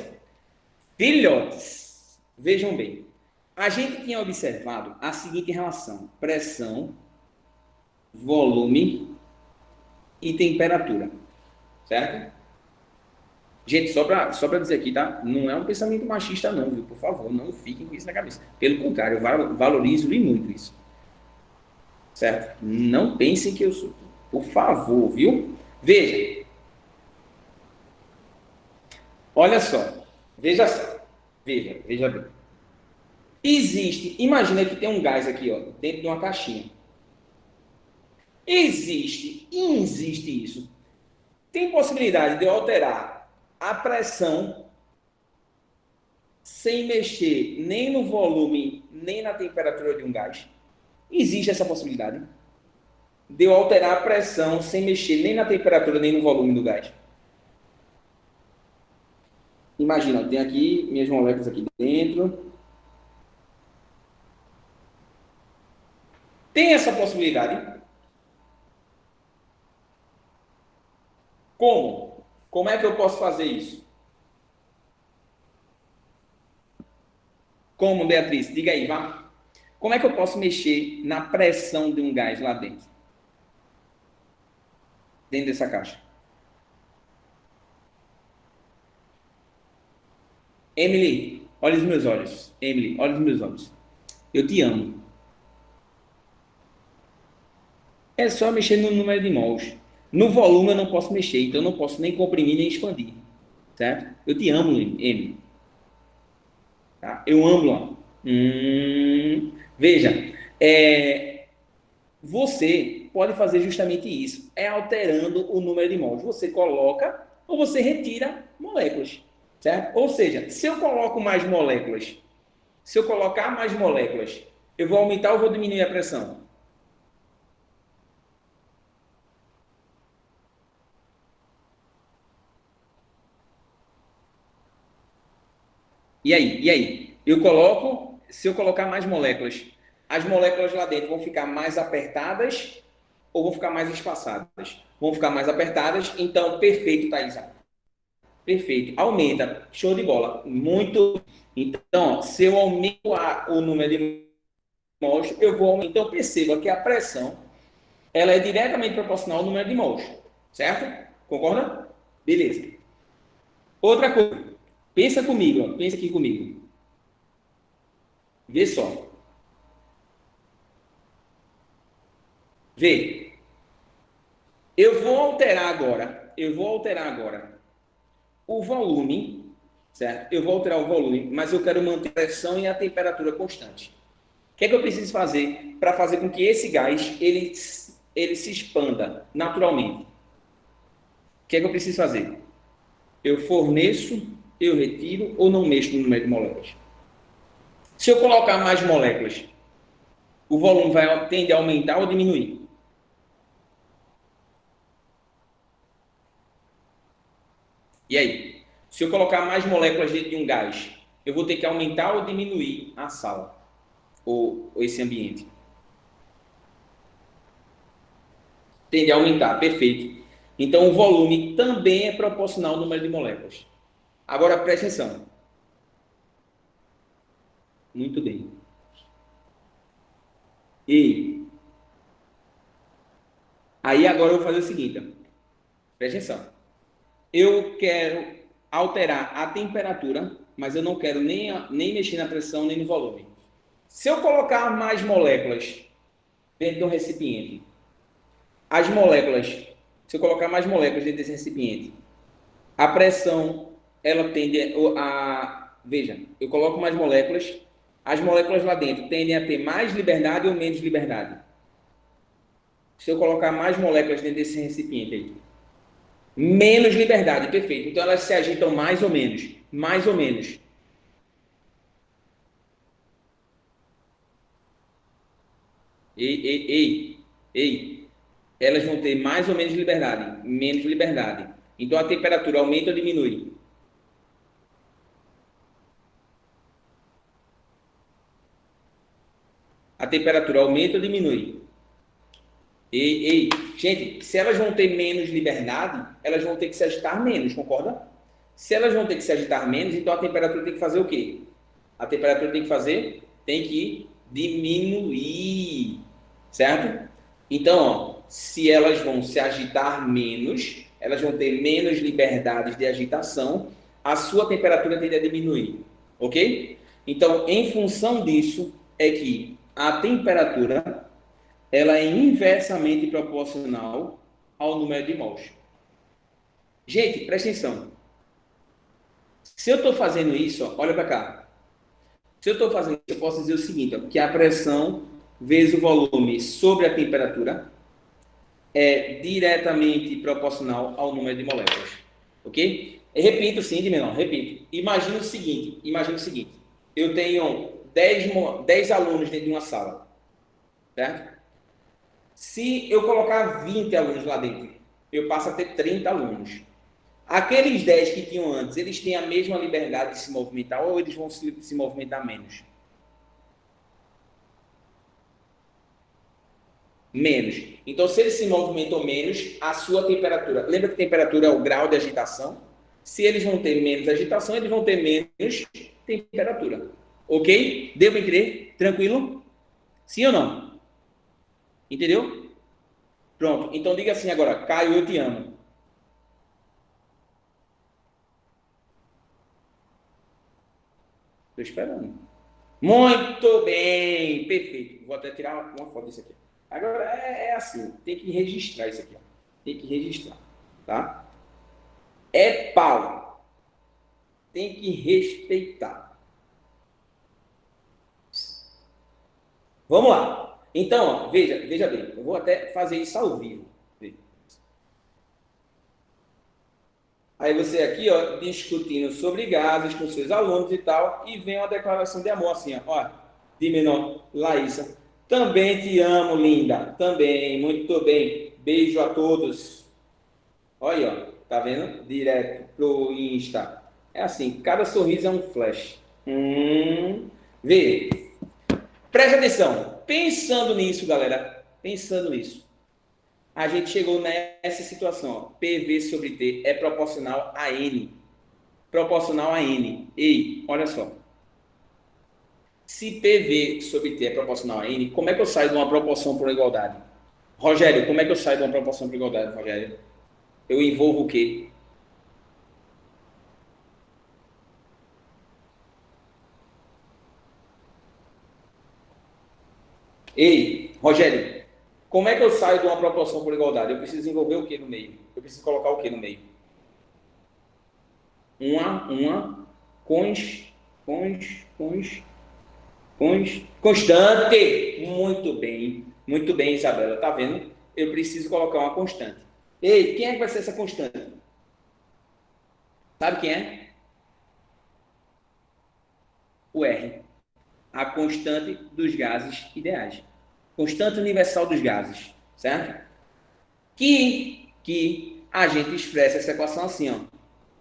Speaker 1: Filhotes, vejam bem. A gente tinha observado a seguinte relação: pressão, volume e temperatura, certo? Gente, só para dizer aqui, tá? Não é um pensamento machista, não, viu? Por favor, não fiquem com isso na cabeça. Pelo contrário, eu valorizo e muito isso. Certo? Não pensem que eu sou. Por favor, viu? Veja. Olha só. Veja só. Veja bem. Imagina que tem um gás aqui, ó, dentro de uma caixinha. Existe isso. Tem possibilidade de eu alterar a pressão sem mexer nem no volume, nem na temperatura de um gás? Existe essa possibilidade de eu alterar a pressão sem mexer nem na temperatura, nem no volume do gás. Imagina, tem aqui minhas moléculas aqui dentro. Tem essa possibilidade? Como? Como é que eu posso fazer isso? Como, Beatriz? Diga aí, vá. Como é que eu posso mexer na pressão de um gás lá dentro? Dentro dessa caixa. Emily, olha os meus olhos. Emily, olha os meus olhos. Eu te amo. É só mexer no número de mols. No volume eu não posso mexer, então eu não posso nem comprimir nem expandir. Certo? Eu te amo, Emily. Tá? Eu amo lá. Veja, você pode fazer justamente isso. É alterando o número de mols. Você coloca ou você retira moléculas. Certo? Ou seja, se eu coloco mais moléculas, se eu colocar mais moléculas, eu vou aumentar ou vou diminuir a pressão? E aí? E aí? Se eu colocar mais moléculas, as moléculas lá dentro vão ficar mais apertadas ou vão ficar mais espaçadas? Vão ficar mais apertadas, então perfeito, Thaisa. Perfeito. Aumenta. Show de bola. Muito. Então, se eu aumento o número de mols, eu vou aumentar. Então, perceba que a pressão ela é diretamente proporcional ao número de mols. Certo? Concorda? Beleza. Outra coisa. Pensa comigo. Ó. Pensa aqui comigo. Vê só. Vê. Eu vou alterar agora. O volume, certo? Eu vou alterar o volume, mas eu quero manter a pressão e a temperatura constante. O que é que eu preciso fazer para fazer com que esse gás ele se expanda naturalmente? O que é que eu preciso fazer? Eu forneço, eu retiro ou não mexo no número de moléculas? Se eu colocar mais moléculas, o volume tende a aumentar ou diminuir? E aí? Se eu colocar mais moléculas dentro de um gás, eu vou ter que aumentar ou diminuir a sala ou esse ambiente? Tende a aumentar, perfeito. Então o volume também é proporcional ao número de moléculas. Agora preste atenção. Muito bem. E aí agora eu vou fazer o seguinte, preste atenção. Eu quero alterar a temperatura, mas eu não quero nem mexer na pressão nem no volume. Se eu colocar mais moléculas dentro de um recipiente, as moléculas, se eu colocar mais moléculas dentro desse recipiente, a pressão, ela tende veja, eu coloco mais moléculas, as moléculas lá dentro tendem a ter mais liberdade ou menos liberdade? Se eu colocar mais moléculas dentro desse recipiente aí, menos liberdade, perfeito. Então elas se agitam mais ou menos, mais ou menos. Ei, elas vão ter mais ou menos liberdade, menos liberdade. Então a temperatura aumenta ou diminui? A temperatura aumenta ou diminui? Gente, se elas vão ter menos liberdade, elas vão ter que se agitar menos, concorda? Se elas vão ter que se agitar menos, então a temperatura tem que fazer o quê? A temperatura tem que fazer? Tem que diminuir, certo? Então, ó, se elas vão se agitar menos, elas vão ter menos liberdades de agitação, a sua temperatura tende a diminuir, ok? Então, em função disso, é que a temperatura ela é inversamente proporcional ao número de mols. Gente, presta atenção. Se eu estou fazendo isso, ó, olha para cá. Se eu estou fazendo isso, eu posso dizer o seguinte, ó, que a pressão vezes o volume sobre a temperatura é diretamente proporcional ao número de moléculas. Ok? Eu repito sim, de menor, repito. Imagina o seguinte. Eu tenho 10 alunos dentro de uma sala. Certo? Se eu colocar 20 alunos lá dentro, eu passo a ter 30 alunos. Aqueles 10 que tinham antes, eles têm a mesma liberdade de se movimentar ou eles vão se movimentar menos? Menos. Então, se eles se movimentam menos, a sua temperatura... Lembra que temperatura é o grau de agitação? Se eles vão ter menos agitação, eles vão ter menos temperatura. Ok? Deu para entender? Tranquilo? Sim ou não? Entendeu? Pronto. Então, diga assim agora. Caio, eu te amo. Estou esperando. Muito bem, perfeito. Vou até tirar uma foto disso aqui. Agora é assim, tem que registrar isso aqui. Ó. Tem que registrar, tá? É pau. Tem que respeitar. Vamos lá. Então, ó, veja bem. Eu vou até fazer isso ao vivo. Aí você aqui, ó, discutindo sobre gases com seus alunos e tal, e vem uma declaração de amor assim, ó, de menor, Laísa. Também te amo, linda. Também, muito bem. Beijo a todos. Olha aí, ó, tá vendo? Direto pro Insta. É assim, cada sorriso é um flash. Vê. Preste atenção. Pensando nisso, galera. Pensando nisso. A gente chegou nessa situação. Ó. PV sobre T é proporcional a N. Proporcional a N. Ei, olha só. Se PV sobre T é proporcional a N, como é que eu saio de uma proporção por igualdade? Rogério, como é que eu saio de uma proporção por igualdade, Rogério? Eu envolvo o quê? Ei, Rogério, como é que eu saio de uma proporção por igualdade? Eu preciso envolver o que no meio? Eu preciso colocar o que no meio? Uma cons, cons, constante. Muito bem, Isabela. Tá vendo? Eu preciso colocar uma constante. Ei, quem é que vai ser essa constante? Sabe quem é? O R. A constante dos gases ideais. Constante universal dos gases, certo? Que a gente expressa essa equação assim, ó.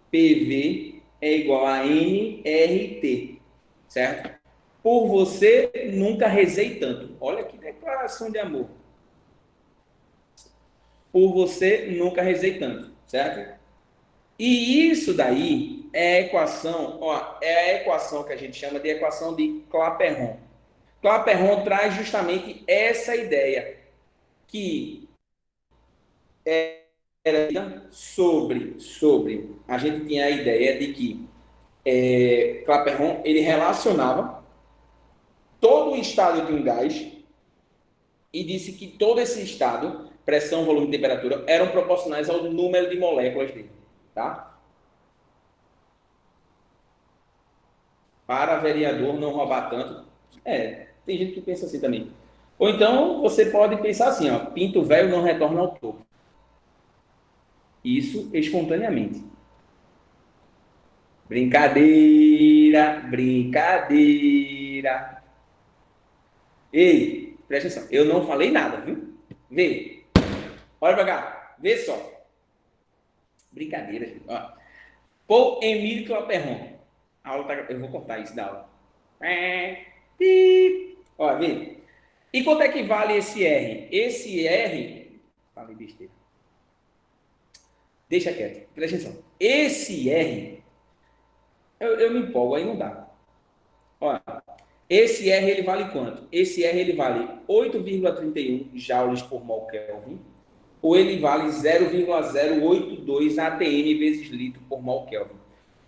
Speaker 1: PV é igual a nRT, certo? Por você, nunca rezei tanto. Olha que declaração de amor. Por você, nunca rezei tanto, certo? E isso daí é a equação, ó, é a equação que a gente chama de equação de Clapeyron. Clapeyron traz justamente essa ideia que era sobre a gente tinha a ideia de que Clapeyron ele relacionava todo o estado de um gás e disse que todo esse estado, pressão, volume e temperatura, eram proporcionais ao número de moléculas dele, tá? Para vereador não roubar tanto. Tem gente que pensa assim também. Ou então você pode pensar assim, ó, pinto velho não retorna ao topo. Isso espontaneamente. Brincadeira, brincadeira. Ei, presta atenção, eu não falei nada, viu? Vê, olha pra cá, vê só. Brincadeira, gente. Ó. Paul Emile Clapeyron. Eu vou cortar isso da aula. Ó, vê. E quanto é que vale esse R? Esse R. Falei besteira. Deixa quieto, presta atenção. Esse R. Eu me empolgo, aí não dá. Ó, esse R ele vale quanto? Esse R ele vale 8,31 joules por mol Kelvin, ou ele vale 0,082 atm vezes litro por mol Kelvin.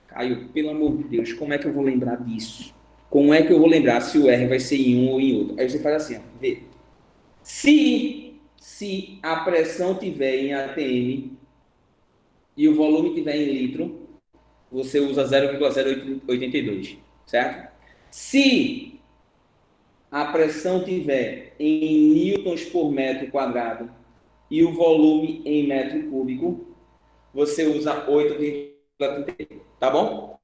Speaker 1: Caio, pelo amor de Deus, como é que eu vou lembrar disso? Como é que eu vou lembrar se o R vai ser em um ou em outro? Aí você faz assim, ó, vê. Se a pressão tiver em atm e o volume tiver em litro, você usa 0,082, certo? Se a pressão tiver em newtons por metro quadrado e o volume em metro cúbico, você usa 8,31, tá bom?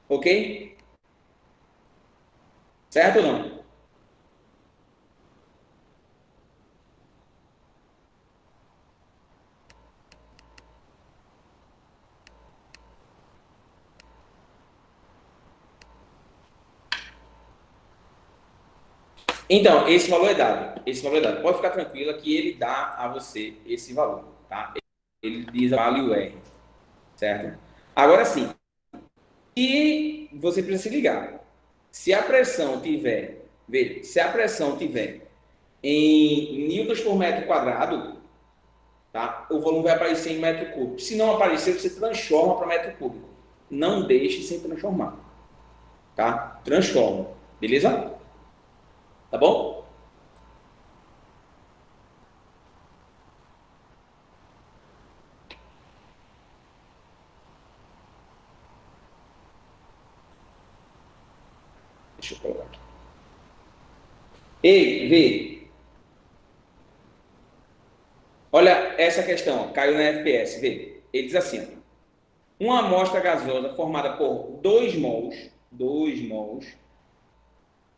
Speaker 1: Ok? Certo ou não? Então, esse valor é dado. Esse valor é dado. Pode ficar tranquila que ele dá a você esse valor, tá? Ele diz vale o R, certo? Agora sim, e você precisa se ligar. Se a pressão tiver, veja, se a pressão tiver em newtons por metro quadrado, tá? O volume vai aparecer em metro cúbico. Se não aparecer, você transforma para metro cúbico. Não deixe sem transformar, tá? Transforma, beleza? Tá bom? Deixa eu colocar aqui. Ei, vê. Olha essa questão, caiu na FPS, vê. Ele diz assim, uma amostra gasosa formada por 2 mols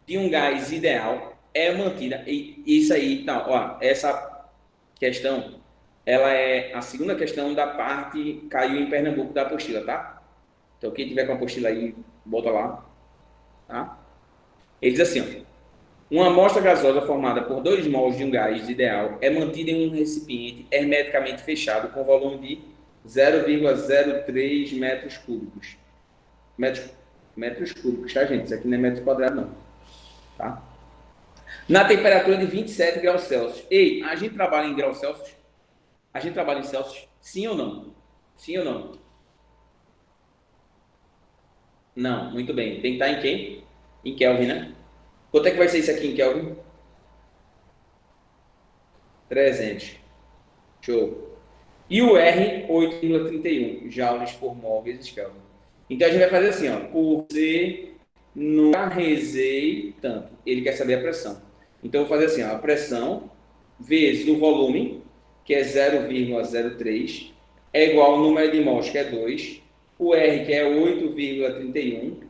Speaker 1: de um gás ideal é mantida. E isso aí, tá, ó, essa questão, ela é a segunda questão da parte caiu em Pernambuco da apostila, tá? Então quem tiver com a apostila aí, bota lá. Tá? Ele diz assim, ó, uma amostra gasosa formada por 2 mols de um gás ideal é mantida em um recipiente hermeticamente fechado com volume de 0,03 metros cúbicos. Metros cúbicos, tá, gente? Isso aqui não é metro quadrado, não. Tá? Na temperatura de 27 graus Celsius. Ei, a gente trabalha em graus Celsius? A gente trabalha em Celsius? Sim ou não? Sim ou não? Não, muito bem. Tem que estar em quem? Em Kelvin, né? Quanto é que vai ser isso aqui em Kelvin? 300. Show. E o R, 8,31 joules por mol vezes Kelvin. Então a gente vai fazer assim, ó, por Z nunca rezei tanto. Ele quer saber a pressão. Então eu vou fazer assim, ó, a pressão vezes o volume, que é 0,03, é igual ao número de mols, que é 2, o R, que é 8,31,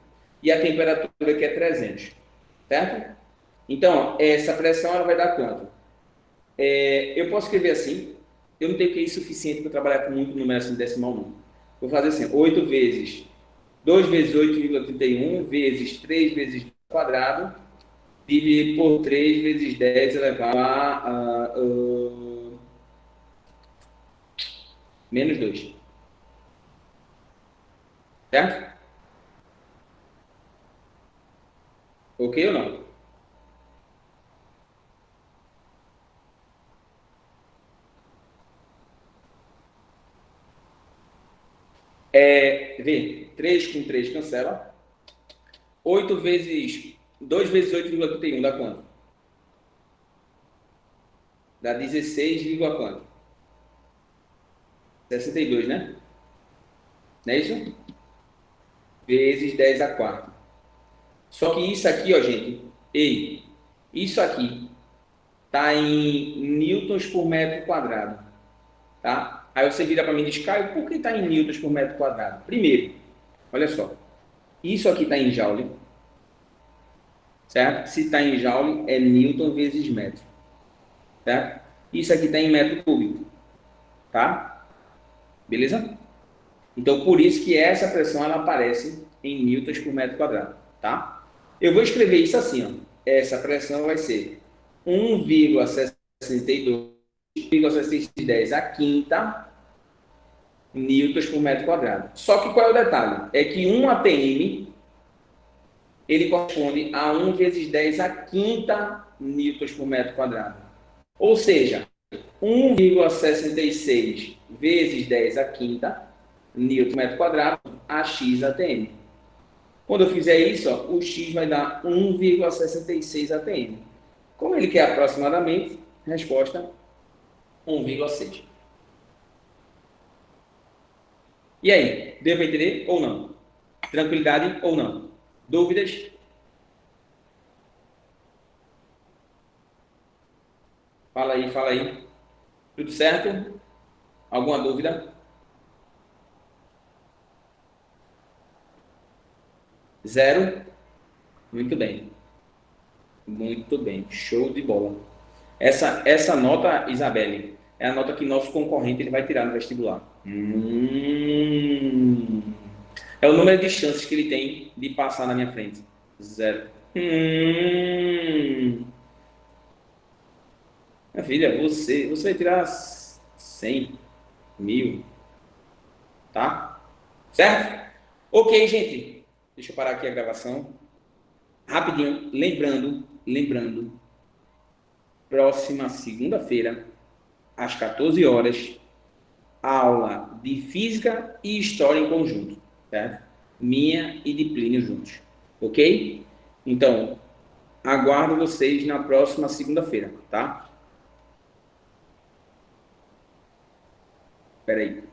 Speaker 1: e a temperatura, que é 300. Certo? Então, essa pressão ela vai dar quanto? Eu posso escrever assim, eu não tenho QI suficiente para trabalhar com muito número assim decimal, não. Vou fazer assim, 8 vezes 2 vezes 8,31 vezes 3 vezes 2 quadrado, dividido por 3 vezes 10 elevado a menos 2. Certo? Ok ou não? Vê, 3 com 3 cancela. 8 vezes 2 vezes 8,31 dá quanto? Dá 16, quanto? 62, né? Não é isso? Vezes 10 a quarta. Só que isso aqui, ó, gente, ei, isso aqui tá em newtons por metro quadrado, tá? Aí você vira para mim e diz, Caio, por que tá em newtons por metro quadrado? Primeiro, olha só, isso aqui tá em joule, certo? Se tá em joule, é newton vezes metro, certo? Isso aqui tá em metro cúbico, tá? Beleza? Então, por isso que essa pressão ela aparece em newtons por metro quadrado, tá? Eu vou escrever isso assim, ó. Essa pressão vai ser 1,62,610 a quinta newtons por metro quadrado. Só que qual é o detalhe? É que 1 atm ele corresponde a 1 vezes 10 a quinta newtons por metro quadrado. Ou seja, 1,66 vezes 10 a quinta newton por metro quadrado a x atm. Quando eu fizer isso, ó, o x vai dar 1,66 atm. Como ele quer aproximadamente, resposta 1,6. E aí, deu para entender ou não? Tranquilidade ou não? Dúvidas? Fala aí, fala aí. Tudo certo? Alguma dúvida? Zero? Muito bem. Muito bem. Show de bola. Essa nota, Isabelle, é a nota que nosso concorrente ele vai tirar no vestibular. É o número de chances que ele tem de passar na minha frente. Zero. Minha filha, você vai tirar 100 mil, tá? Certo? Ok, gente. Deixa eu parar aqui a gravação. Rapidinho, lembrando, próxima segunda-feira, às 14 horas, aula de Física e História em conjunto, certo? Minha e de Plínio juntos, ok? Então, aguardo vocês na próxima segunda-feira, tá? Espera aí.